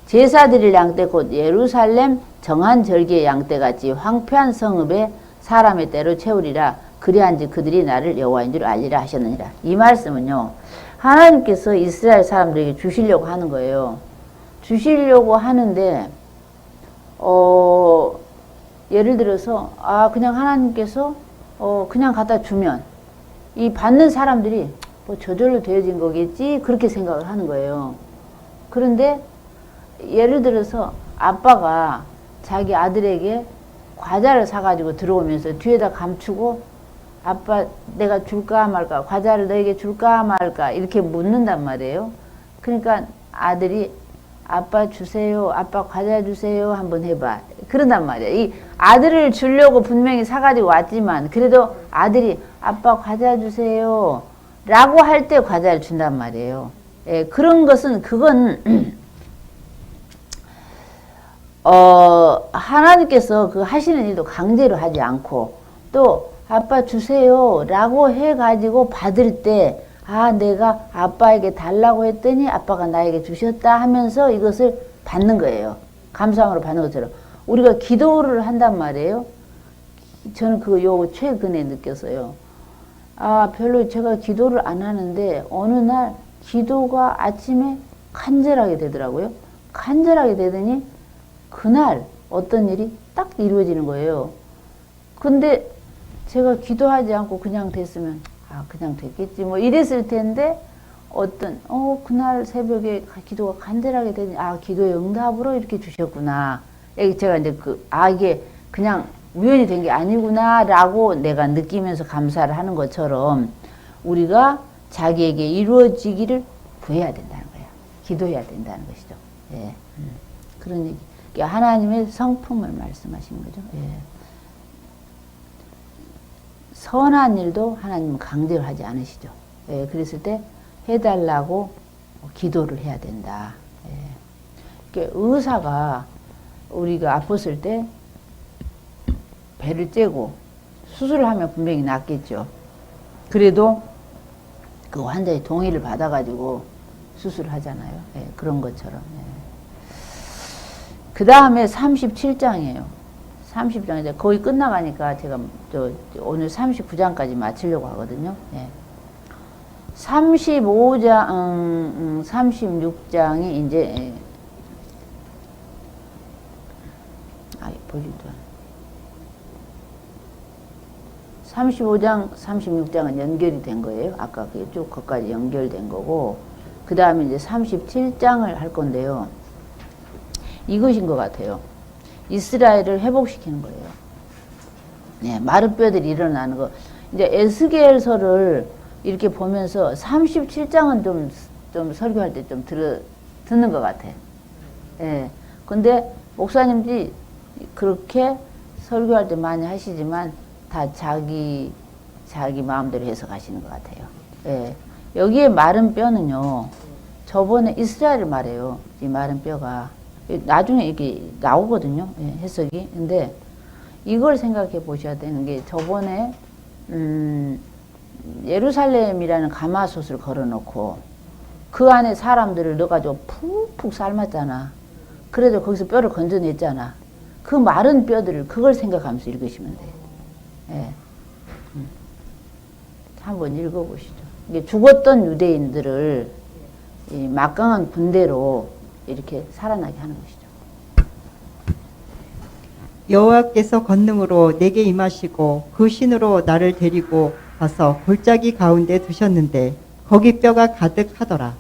A: 제사 드릴 양떼 곧 예루살렘 정한 절기의 양떼같이 황폐한 성읍에 사람의 때로 채우리라. 그리한즉 그들이 나를 여호와인 줄 알리라 하셨느니라. 이 말씀은요. 하나님께서 이스라엘 사람들에게 주시려고 하는 거예요. 주시려고 하는데 예를 들어서 그냥 하나님께서 그냥 갖다 주면 이 받는 사람들이 뭐 저절로 되어진 거겠지 그렇게 생각을 하는 거예요. 그런데 예를 들어서 아빠가 자기 아들에게 과자를 사가지고 들어오면서 뒤에다 감추고 아빠 내가 줄까 말까 과자를 너에게 줄까 말까 이렇게 묻는단 말이에요. 그러니까 아들이 아빠 주세요 아빠 과자 주세요 한번 해봐 그런단 말이에요. 이 아들을 주려고 분명히 사가지고 왔지만 그래도 아들이 아빠 과자 주세요 라고 할 때 과자를 준단 말이에요. 예, 그런 것은 그건 하나님께서 그 하시는 일도 강제로 하지 않고 또 아빠 주세요 라고 해가지고 받을 때 내가 아빠에게 달라고 했더니 아빠가 나에게 주셨다 하면서 이것을 받는 거예요. 감사함으로 받는 것처럼 우리가 기도를 한단 말이에요. 저는 그거 최근에 느꼈어요. 별로 제가 기도를 안 하는데 어느 날 기도가 아침에 간절하게 되더라고요. 간절하게 되더니 그날 어떤 일이 딱 이루어지는 거예요. 근데 제가 기도하지 않고 그냥 됐으면 그냥 됐겠지 뭐 이랬을 텐데 그날 새벽에 기도가 간절하게 되니 기도의 응답으로 이렇게 주셨구나. 제가 이제 이게 그냥 우연히 된 게 아니구나 라고 내가 느끼면서 감사를 하는 것처럼 우리가 자기에게 이루어지기를 구해야 된다는 거예요. 기도해야 된다는 것이죠. 예. 그런 얘기. 하나님의 성품을 말씀하시는 거죠. 예. 선한 일도 하나님은 강제로 하지 않으시죠. 예. 그랬을 때 해달라고 기도를 해야 된다. 예. 의사가 우리가 아팠을 때 배를 째고 수술을 하면 분명히 낫겠죠. 그래도 그 환자의 동의를 받아가지고 수술을 하잖아요. 예, 그런 것처럼. 예. 그 다음에 37장이에요. 30장 이제 거의 끝나가니까 제가 오늘 39장까지 마치려고 하거든요. 예. 35장, 36장이 이제 볼일도 35장, 36장은 연결이 된 거예요. 아까 그게 쭉 거기까지 연결된 거고, 그 다음에 이제 37장을 할 건데요. 이것인 것 같아요. 이스라엘을 회복시키는 거예요. 네, 마른 뼈들이 일어나는 거. 이제 에스겔서를 이렇게 보면서 37장은 좀 설교할 때 좀 듣는 것 같아. 예. 근데 목사님들이 그렇게 설교할 때 많이 하시지만 다 자기 마음대로 해석하시는 것 같아요. 예. 여기에 마른 뼈는요, 저번에 이스라엘을 말해요. 이 마른 뼈가. 나중에 이렇게 나오거든요. 예, 해석이. 근데 이걸 생각해 보셔야 되는 게 저번에 예루살렘이라는 가마솥을 걸어놓고 그 안에 사람들을 넣어가지고 푹푹 삶았잖아. 그래도 거기서 뼈를 건져냈잖아. 그 마른 뼈들을 그걸 생각하면서 읽으시면 돼. 예. 한번 읽어보시죠. 이게 죽었던 유대인들을 이 막강한 군대로 이렇게 살아나게 하는 것이죠.
B: 여호와께서 권능으로 내게 임하시고 그 신으로 나를 데리고 가서 골짜기 가운데 두셨는데 거기 뼈가 가득하더라.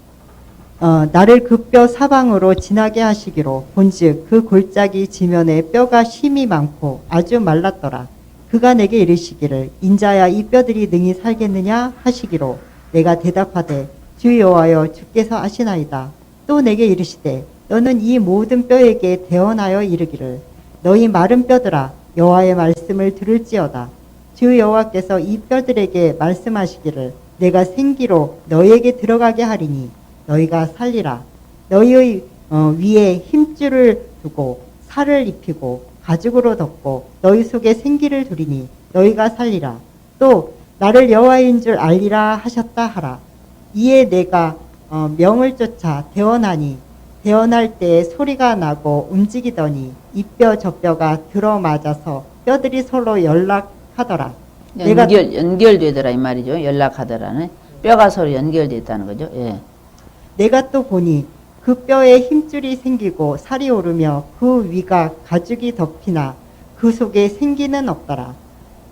B: 나를 그 뼈 사방으로 지나게 하시기로 본즉 그 골짜기 지면에 뼈가 심이 많고 아주 말랐더라. 그가 내게 이르시기를 인자야 이 뼈들이 능히 살겠느냐 하시기로 내가 대답하되 주 여호와여 주께서 아시나이다. 또 내게 이르시되 너는 이 모든 뼈에게 대언하여 이르기를 너희 마른 뼈들아 여호와의 말씀을 들을지어다. 주 여호와께서 이 뼈들에게 말씀하시기를 내가 생기로 너희에게 들어가게 하리니 너희가 살리라. 너희의 위에 힘줄을 두고 살을 입히고 가죽으로 덮고 너희 속에 생기를 두리니 너희가 살리라. 또 나를 여호와인 줄 알리라 하셨다 하라. 이에 내가 명을 쫓아 대언하니 대언할 때 소리가 나고 움직이더니 이 뼈 저 뼈가 들어맞아서 뼈들이 서로 연락하더라.
A: 연결되더라 이 말이죠. 연락하더라는 뼈가 서로 연결됐다는 거죠. 예.
B: 내가 또 보니 그 뼈에 힘줄이 생기고 살이 오르며 그 위가 가죽이 덮이나 그 속에 생기는 없더라.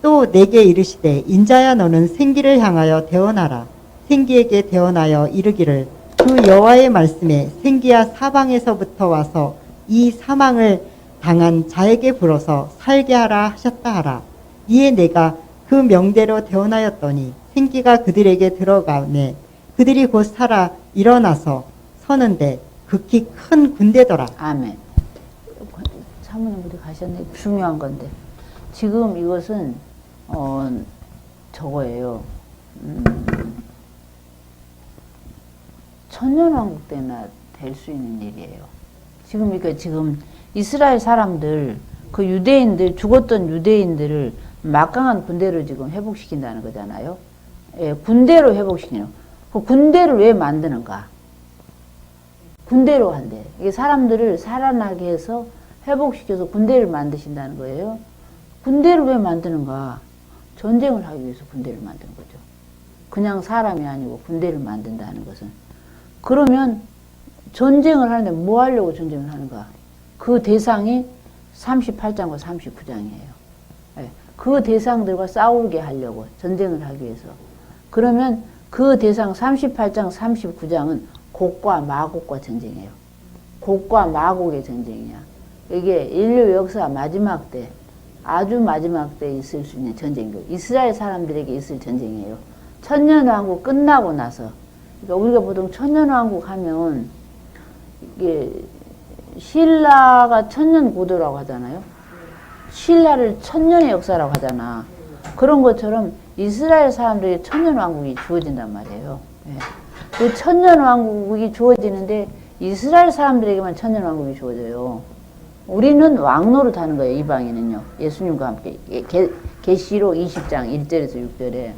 B: 또 내게 이르시되 인자야 너는 생기를 향하여 대언하라. 생기에게 대언하여 이르기를 주 여호와의 말씀에 생기야 사방에서부터 와서 이 사망을 당한 자에게 불어서 살게 하라 하셨다 하라. 이에 내가 그 명대로 대언하였더니 생기가 그들에게 들어가매 그들이 곧 살아 일어나서 서는데 극히 큰 군대더라.
A: 아멘. 사모님들이 가셨네. 중요한 건데 지금 이것은 저거예요. 천년왕국 때나 될 수 있는 일이에요. 지금 이스라엘 사람들 그 유대인들 죽었던 유대인들을 막강한 군대로 지금 회복시킨다는 거잖아요. 예, 군대로 회복시키는. 그 군대를 왜 만드는가? 군대로 한대. 이게 사람들을 살아나게 해서 회복시켜서 군대를 만드신다는 거예요. 군대를 왜 만드는가? 전쟁을 하기 위해서 군대를 만드는 거죠. 그냥 사람이 아니고 군대를 만든다는 것은. 그러면 전쟁을 하는데 뭐 하려고 전쟁을 하는가? 그 대상이 38장과 39장이에요. 예, 그 대상들과 싸우게 하려고 전쟁을 하기 위해서. 그러면 그 대상 38장, 39장은 곡과 마곡과 전쟁이에요. 곡과 마곡의 전쟁이야. 이게 인류 역사 마지막 때, 아주 마지막 때 있을 수 있는 전쟁이고, 이스라엘 사람들에게 있을 전쟁이에요. 천년왕국 끝나고 나서, 그러니까 우리가 보통 천년왕국 하면, 이게, 신라가 천년고도라고 하잖아요. 신라를 천년의 역사라고 하잖아. 그런 것처럼 이스라엘 사람들에게 천년왕국이 주어진단 말이에요. 예. 그 천년왕국이 주어지는데 이스라엘 사람들에게만 천년왕국이 주어져요. 우리는 왕노릇 하는 거예요. 이방인은요. 예수님과 함께. 계시록 20장 1절에서 6절에.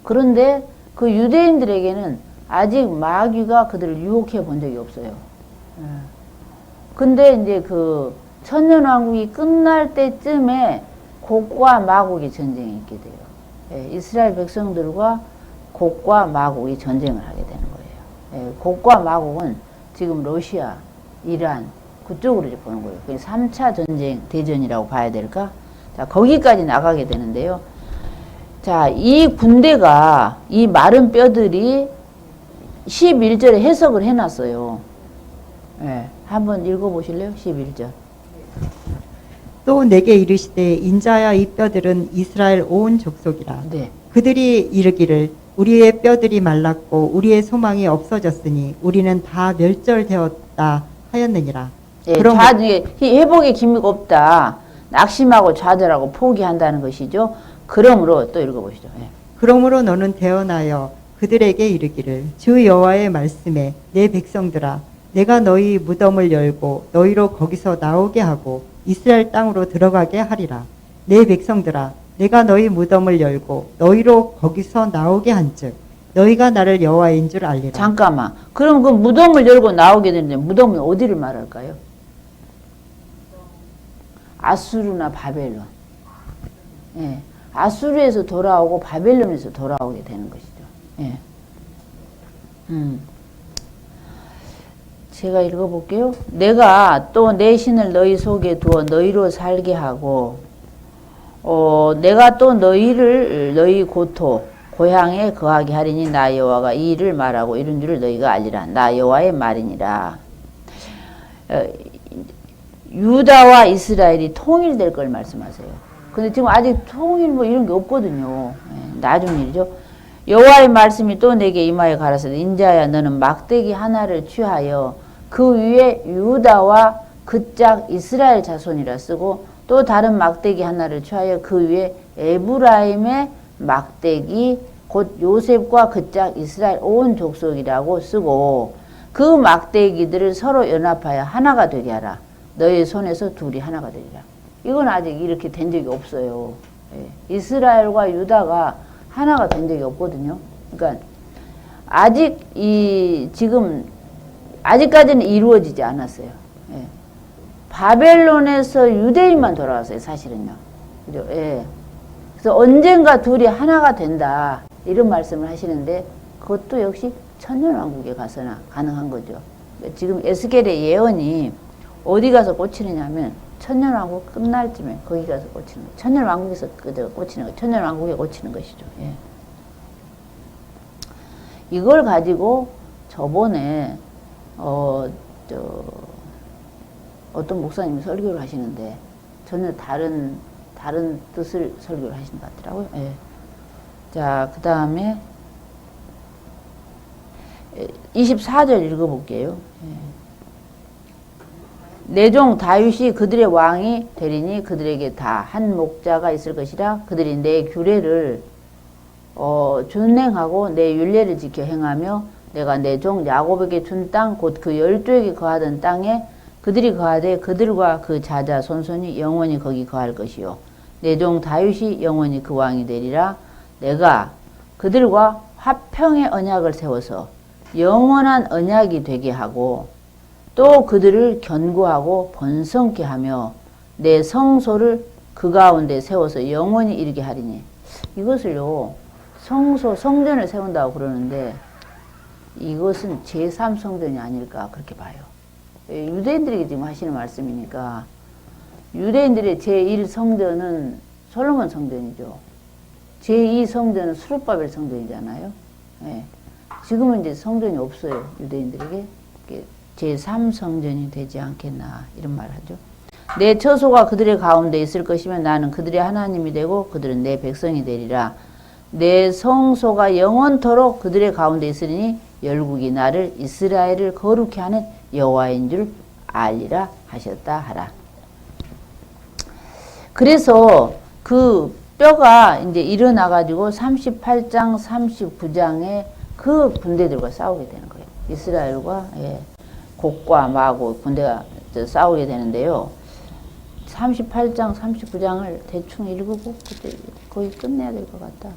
A: 그런데 그 유대인들에게는 아직 마귀가 그들을 유혹해 본 적이 없어요. 근데 이제 그 천년왕국이 끝날 때쯤에 곡과 마곡의 전쟁이 있게 돼요. 예, 이스라엘 백성들과 곡과 마곡이 전쟁을 하게 되는 거예요. 예, 곡과 마곡은 지금 러시아, 이란 그쪽으로 이제 보는 거예요. 그게 3차 전쟁, 대전이라고 봐야 될까? 자, 거기까지 나가게 되는데요. 자, 이 군대가 이 마른 뼈들이 11절에 해석을 해놨어요. 예, 한번 읽어보실래요? 11절.
B: 또 내게 이르시되 인자야 이 뼈들은 이스라엘 온 족속이라.
A: 네.
B: 그들이 이르기를 우리의 뼈들이 말랐고 우리의 소망이 없어졌으니 우리는 다 멸절되었다 하였느니라.
A: 예, 회복의 기미가 없다. 낙심하고 좌절하고 포기한다는 것이죠. 그러므로 또 읽어보시죠. 예.
B: 그러므로 너는 대언하여 그들에게 이르기를 주 여호와의 말씀에 내 백성들아 내가 너희 무덤을 열고 너희로 거기서 나오게 하고 이스라엘 땅으로 들어가게 하리라. 내 백성들아, 내가 너희 무덤을 열고 너희로 거기서 나오게 한즉 너희가 나를 여호와인 줄 알리라.
A: 잠깐만. 그럼 그 무덤을 열고 나오게 되는데 무덤은 어디를 말할까요? 아수르나 바벨론. 예. 아수르에서 돌아오고 바벨론에서 돌아오게 되는 것이죠. 예. 제가 읽어볼게요. 내가 또 내 신을 너희 속에 두어 너희로 살게 하고, 내가 또 너희를 너희 고토 고향에 거하게 하리니 나 여호와가 이 일을 말하고 이런 줄을 너희가 알리라. 나 여호와의 말이니라. 유다와 이스라엘이 통일될 걸 말씀하세요. 근데 지금 아직 통일 뭐 이런 게 없거든요. 나중 일이죠. 여호와의 말씀이 또 내게 임하여 가라사대 인자야 너는 막대기 하나를 취하여 그 위에 유다와 그 짝 이스라엘 자손이라 쓰고 또 다른 막대기 하나를 취하여 그 위에 에브라임의 막대기 곧 요셉과 그 짝 이스라엘 온 족속이라고 쓰고 그 막대기들을 서로 연합하여 하나가 되게 하라. 너의 손에서 둘이 하나가 되리라. 이건 아직 이렇게 된 적이 없어요. 이스라엘과 유다가 하나가 된 적이 없거든요. 그러니까 아직 지금 아직까지는 이루어지지 않았어요. 바벨론에서 유대인만 돌아왔어요, 사실은요. 그죠? 그래서 언젠가 둘이 하나가 된다 이런 말씀을 하시는데 그것도 역시 천년왕국에 가서나 가능한 거죠. 지금 에스겔의 예언이 어디 가서 꽂히느냐면 천년왕국 끝날 쯤에 거기 가서 꽂히는 거예요. 천년왕국에서 꽂히는 거, 천년왕국에 꽂히는 것이죠. 이걸 가지고 저번에 어떤 목사님이 설교를 하시는데 전혀 다른 뜻을 설교를 하시는 것 같더라고요. 자, 그 다음에 24절 읽어볼게요. 내 종 다윗이 그들의 왕이 되리니 그들에게 다 한 목자가 있을 것이라. 그들이 내 규례를 준행하고 내 율례를 지켜 행하며 내가 내 종 야곱에게 준 땅 곧 그 12에게 거하던 땅에 그들이 거하되 그들과 그 자자 손손이 영원히 거기 거할 것이요 내 종 다윗이 영원히 그 왕이 되리라. 내가 그들과 화평의 언약을 세워서 영원한 언약이 되게 하고 또 그들을 견고하고 번성케 하며 내 성소를 그 가운데 세워서 영원히 이르게 하리니. 이것을요 성전을 세운다고 그러는데 이것은 제3성전이 아닐까 그렇게 봐요. 유대인들에게 지금 하시는 말씀이니까 유대인들의 제1성전은 솔로몬 성전이죠. 제2성전은 수룹바벨 성전이잖아요. 지금은 이제 성전이 없어요. 유대인들에게. 제3성전이 되지 않겠나 이런 말을 하죠. 내 처소가 그들의 가운데 있을 것이면 나는 그들의 하나님이 되고 그들은 내 백성이 되리라. 내 성소가 영원토록 그들의 가운데 있으리니 열국이 나를 이스라엘을 거룩히 하는 여호와인 줄 알리라 하셨다 하라. 그래서 그 뼈가 이제 일어나가지고 38장 39장에 그 군대들과 싸우게 되는 거예요. 이스라엘과 곡과 마고 군대가 싸우게 되는데요. 38장 39장을 대충 읽고 그때 거의 끝내야 될 것 같다.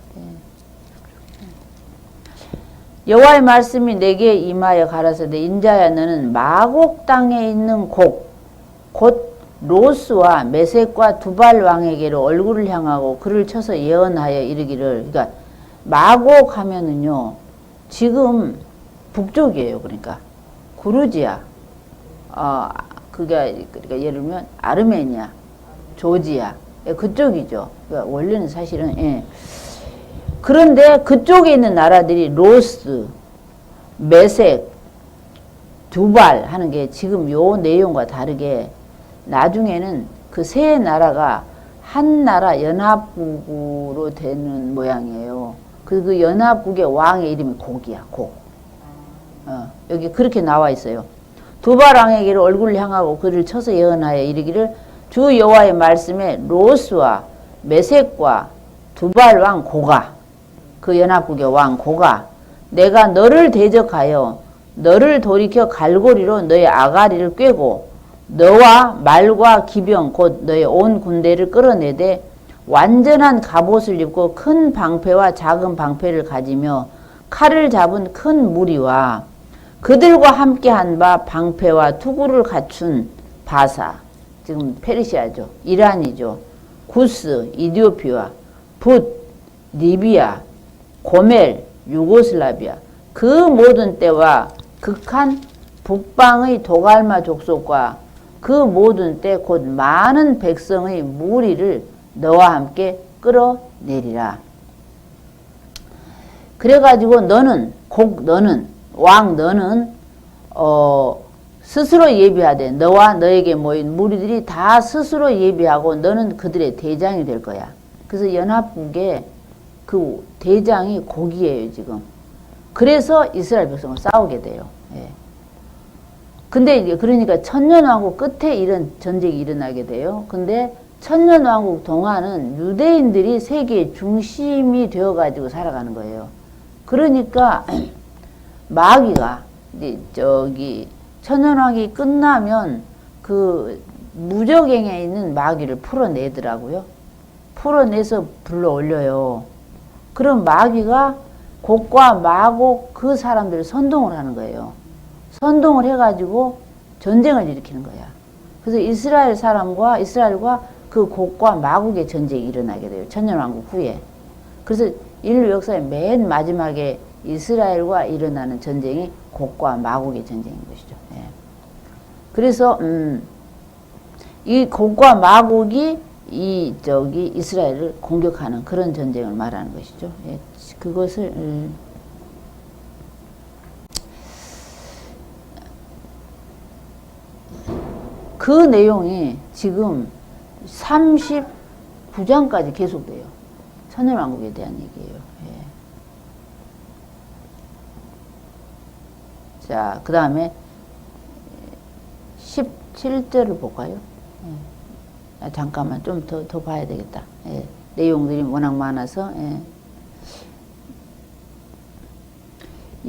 A: 여호와의 말씀이 내게 임하여 가라사대 인자야 너는 마곡 땅에 있는 곡 곧 로스와 메섹과 두발 왕에게로 얼굴을 향하고 그를 쳐서 예언하여 이르기를. 그러니까 마곡 하면은요 지금 북쪽이에요. 그러니까 구르지아 그러니까 예를 들면 아르메니아, 조지아 그쪽이죠. 그러니까 원래는 사실은 그런데 그쪽에 있는 나라들이 로스, 메섹, 두발 하는 게 지금 요 내용과 다르게 나중에는 그 세 나라가 한 나라 연합국으로 되는 모양이에요. 그 연합국의 왕의 이름이 곡이야, 곡. 여기 그렇게 나와 있어요. 두발 왕에게로 얼굴을 향하고 그를 쳐서 예언하여 이르기를 주 여호와의 말씀에 로스와 메섹과 두발 왕 고가 그 연합국의 왕 고가 내가 너를 대적하여 너를 돌이켜 갈고리로 너의 아가리를 꿰고 너와 말과 기병 곧 너의 온 군대를 끌어내되 완전한 갑옷을 입고 큰 방패와 작은 방패를 가지며 칼을 잡은 큰 무리와 그들과 함께한 바 방패와 투구를 갖춘 바사, 지금 페르시아죠, 이란이죠, 구스, 이디오피아, 붓, 리비아, 고멜, 유고슬라비아, 그 모든 때와 극한 북방의 도갈마 족속과 그 모든 때 곧 많은 백성의 무리를 너와 함께 끌어내리라. 그래가지고 너는 왕 너는 스스로 예비하되 너와 너에게 모인 무리들이 다 스스로 예비하고 너는 그들의 대장이 될 거야. 그래서 연합국의 그 대장이 곡이에요 지금. 그래서 이스라엘 백성을 싸우게 돼요. 예. 근데 이제 그러니까 천년왕국 끝에 이런 전쟁이 일어나게 돼요. 근데 천년왕국 동안은 유대인들이 세계의 중심이 되어가지고 살아가는 거예요. 그러니까 마귀가 이제 저기 천년왕국이 끝나면 그 무적행에 있는 마귀를 풀어내더라고요. 풀어내서 불러 올려요. 그럼 마귀가 곡과 마곡 그 사람들을 선동을 하는 거예요. 선동을 해가지고 전쟁을 일으키는 거야. 그래서 이스라엘과 그 곡과 마곡의 전쟁이 일어나게 돼요. 천년왕국 후에. 그래서 인류 역사의 맨 마지막에 이스라엘과 일어나는 전쟁이 곡과 마곡의 전쟁인 것이죠. 예. 그래서 이 곡과 마곡이 이스라엘을 공격하는 그런 전쟁을 말하는 것이죠. 예. 그것을 그 내용이 지금 39장까지 계속돼요. 천년왕국에 대한 얘기예요. 예. 자, 그 다음에 17절을 볼까요? 예. 아, 잠깐만 좀 더 봐야 되겠다. 예. 내용들이 워낙 많아서. 예.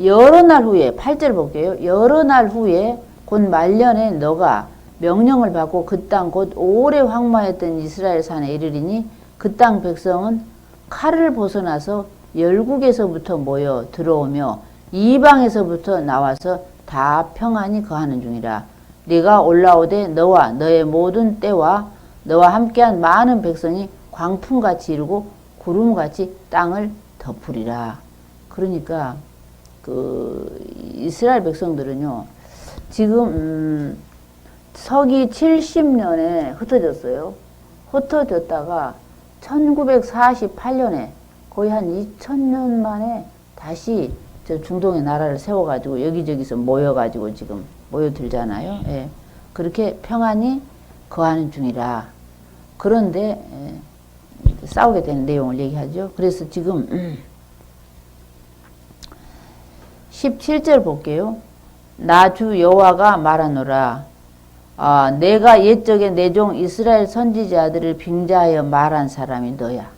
A: 여러 날 후에 8절 볼게요. 여러 날 후에 곧 말년에 너가 명령을 받고 그 땅 곧 오래 황무하였던 이스라엘 산에 이르리니 그 땅 백성은 칼을 벗어나서 열국에서부터 모여 들어오며 이방에서부터 나와서 다 평안히 거하는 중이라. 네가 올라오되 너와 너의 모든 때와 너와 함께한 많은 백성이 광풍같이 이루고 구름같이 땅을 덮으리라. 그러니까 그 이스라엘 백성들은요 지금 서기 70년에 흩어졌어요. 흩어졌다가 1948년에 거의 한 2000년 만에 다시 저 중동의 나라를 세워가지고 여기저기서 모여가지고 지금 모여들잖아요. 예. 그렇게 평안히 거하는 중이라. 그런데 싸우게 되는 내용을 얘기하죠. 그래서 지금 17절 볼게요. 나 주 여호와가 말하노라. 내가 옛적에 내 종 이스라엘 선지자들을 빙자하여 말한 사람이 너야.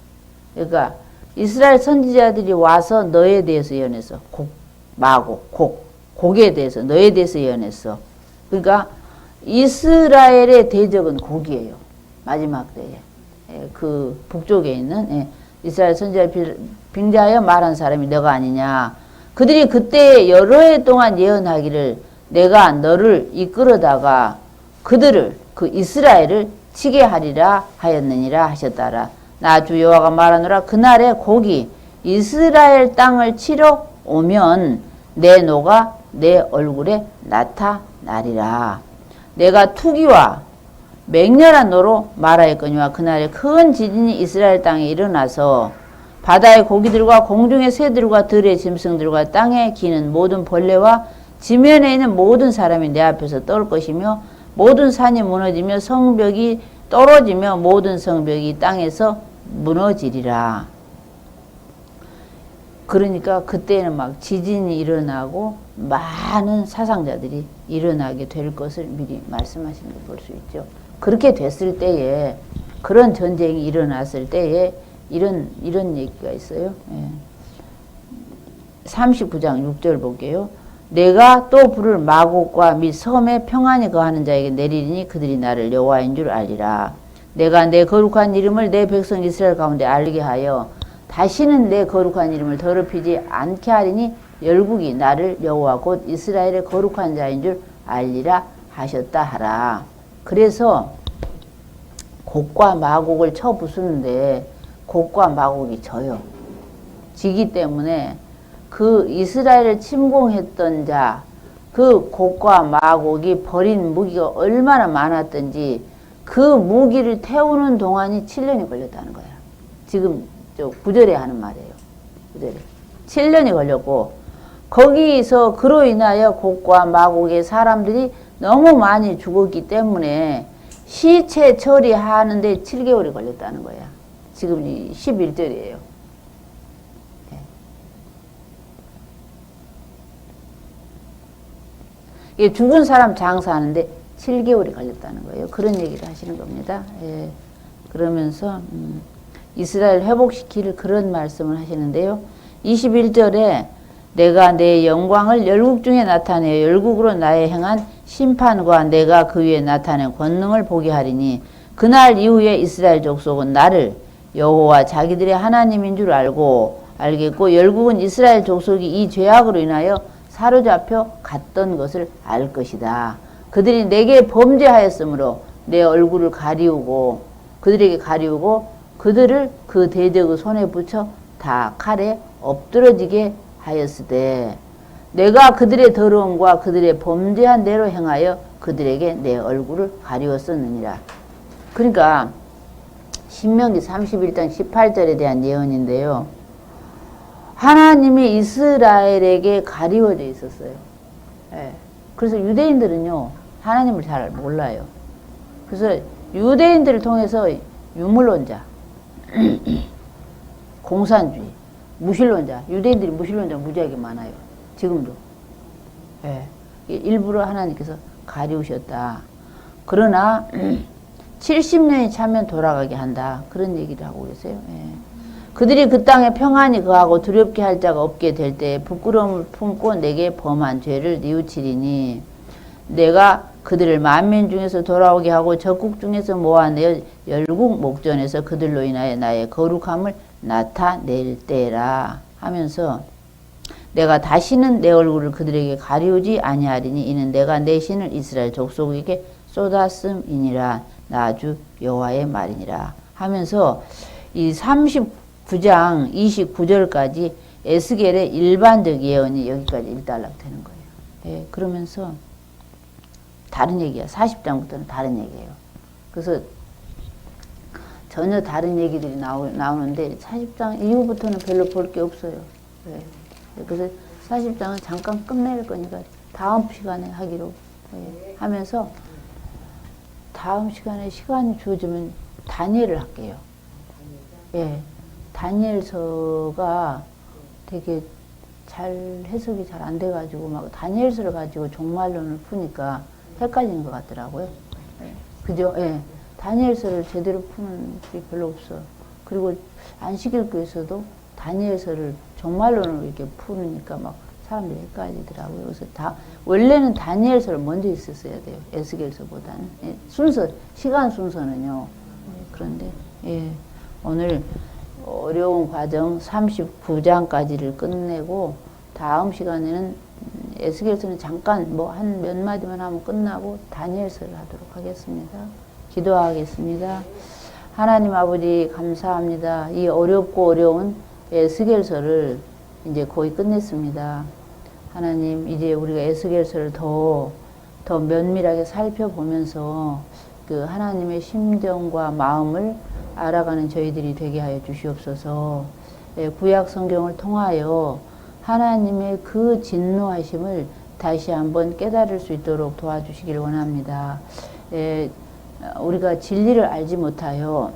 A: 그러니까 이스라엘 선지자들이 와서 너에 대해서 예언했어. 곡에 대해서 너에 대해서 예언했어. 그러니까 이스라엘의 대적은 곡이에요. 마지막 때에 그 북쪽에 있는 이스라엘 선지자를 빙자하여 말한 사람이 너가 아니냐. 그들이 그때 여러 해 동안 예언하기를 내가 너를 이끌어다가 그들을 그 이스라엘을 치게 하리라 하였느니라 하셨다라. 나 주 여호와가 말하노라. 그날에 곡이 이스라엘 땅을 치러 오면 내 노가 내 얼굴에 나타나리라. 내가 투기와 맹렬한 노로 말하였거니와 그날에 큰 지진이 이스라엘 땅에 일어나서 바다의 고기들과 공중의 새들과 들의 짐승들과 땅에 기는 모든 벌레와 지면에 있는 모든 사람이 내 앞에서 떠올 것이며 모든 산이 무너지며 성벽이 떨어지며 모든 성벽이 땅에서 무너지리라. 그러니까 그때는 막 지진이 일어나고 많은 사상자들이 일어나게 될 것을 미리 말씀하신 걸 볼 수 있죠. 그렇게 됐을 때에 그런 전쟁이 일어났을 때에 이런 얘기가 있어요. 39장 6절 볼게요. 내가 또 불을 마곡과 및 섬에 평안히 거하는 자에게 내리리니 그들이 나를 여호와인 줄 알리라. 내가 내 거룩한 이름을 내 백성 이스라엘 가운데 알게 하여 다시는 내 거룩한 이름을 더럽히지 않게 하리니 열국이 나를 여호와 곧 이스라엘의 거룩한 자인 줄 알리라 하셨다 하라. 그래서 곡과 마곡을 쳐 부수는데 곡과 마곡이 져요. 지기 때문에 그 이스라엘을 침공했던 자, 그 곡과 마곡이 버린 무기가 얼마나 많았던지 그 무기를 태우는 동안이 7년이 걸렸다는 거야. 지금 저 구절에 하는 말이에요. 구절에. 7년이 걸렸고 거기서 그로 인하여 곡과 마곡의 사람들이 너무 많이 죽었기 때문에 시체 처리하는데 7개월이 걸렸다는 거야. 지금 11절이에요. 이게 죽은 사람 장사하는데 7개월이 걸렸다는 거예요. 그런 얘기를 하시는 겁니다. 예. 그러면서 이스라엘 회복시킬 그런 말씀을 하시는데요. 21절에 내가 내 영광을 열국 중에 나타내어 열국으로 나의 행한 심판과 내가 그 위에 나타낸 권능을 보게 하리니 그날 이후에 이스라엘 족속은 나를 여호와 자기들의 하나님인 줄 알겠고 열국은 이스라엘 족속이 이 죄악으로 인하여 사로잡혀 갔던 것을 알 것이다. 그들이 내게 범죄하였으므로 내 얼굴을 그들에게 가리우고 그들을 그 대적의 손에 붙여 다 칼에 엎드러지게 하였으되 내가 그들의 더러움과 그들의 범죄한 대로 행하여 그들에게 내 얼굴을 가리웠었느니라. 그러니까 신명기 31장 18절에 대한 예언인데요. 하나님이 이스라엘에게 가리워져 있었어요. 예. 그래서 유대인들은요 하나님을 잘 몰라요. 그래서 유대인들을 통해서 유물론자, 공산주의, 무신론자, 유대인들이 무신론자 무지하게 많아요. 지금도. 예. 일부러 하나님께서 가리우셨다. 그러나 70년이 차면 돌아가게 한다. 그런 얘기를 하고 계세요. 예. 그들이 그 땅에 평안히 거하고 두렵게 할 자가 없게 될 때 부끄러움을 품고 내게 범한 죄를 뉘우치리니 내가 그들을 만민 중에서 돌아오게 하고 적국 중에서 모아내어 열국 목전에서 그들로 인하여 나의 거룩함을 나타낼 때라 하면서 내가 다시는 내 얼굴을 그들에게 가리우지 아니하리니 이는 내가 내 신을 이스라엘 족속에게 쏟았음이니라 나 주 여호와의 말이니라 하면서 이 39장 29절까지 에스겔의 일반적 예언이 여기까지 일단락 되는 거예요. 예, 그러면서 다른 얘기야. 40장부터는 다른 얘기예요. 그래서 전혀 다른 얘기들이 나오는데 40장 이후부터는 별로 볼 게 없어요. 예. 그래서 40장은 잠깐 끝낼 거니까 다음 시간에 하기로 하면서 다음 시간에 시간이 주어지면 다니엘을 할게요. 예. 다니엘서가 되게 잘 해석이 잘 안 돼가지고 막 다니엘서를 가지고 종말론을 푸니까 헷갈리는 것 같더라고요. 그죠? 예. 다니엘서를 제대로 푸는 게 별로 없어. 그리고 안식일교에서도 다니엘서를 종말론으로 이렇게 푸니까 막 사람들이 헷갈리더라고요. 그래서 원래는 다니엘서를 먼저 있었어야 돼요. 에스겔서보다는. 예. 시간 순서는요. 그런데, 예. 오늘 어려운 과정 39장까지를 끝내고 다음 시간에는 에스겔서는 잠깐 뭐 한 몇 마디만 하면 끝나고 다니엘서를 하도록 하겠습니다. 기도하겠습니다. 하나님 아버지 감사합니다. 이 어렵고 어려운 에스겔서를 이제 거의 끝냈습니다. 하나님 이제 우리가 에스겔서를 더 면밀하게 살펴보면서 그 하나님의 심정과 마음을 알아가는 저희들이 되게 하여 주시옵소서. 구약 성경을 통하여 하나님의 그 진노하심을 다시 한번 깨달을 수 있도록 도와주시길 원합니다. 우리가 진리를 알지 못하여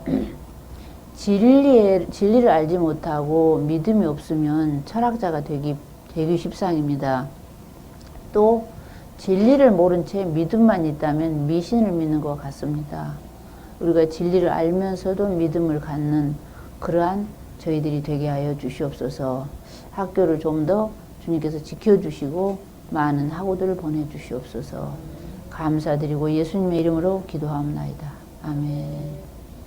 A: 진리를 알지 못하고 믿음이 없으면 철학자가 되기 십상입니다. 또 진리를 모른 채 믿음만 있다면 미신을 믿는 것 같습니다. 우리가 진리를 알면서도 믿음을 갖는 그러한 저희들이 되게 하여 주시옵소서. 학교를 좀 더 주님께서 지켜주시고 많은 학우들을 보내주시옵소서. 감사드리고 예수님의 이름으로 기도하옵나이다. 아멘.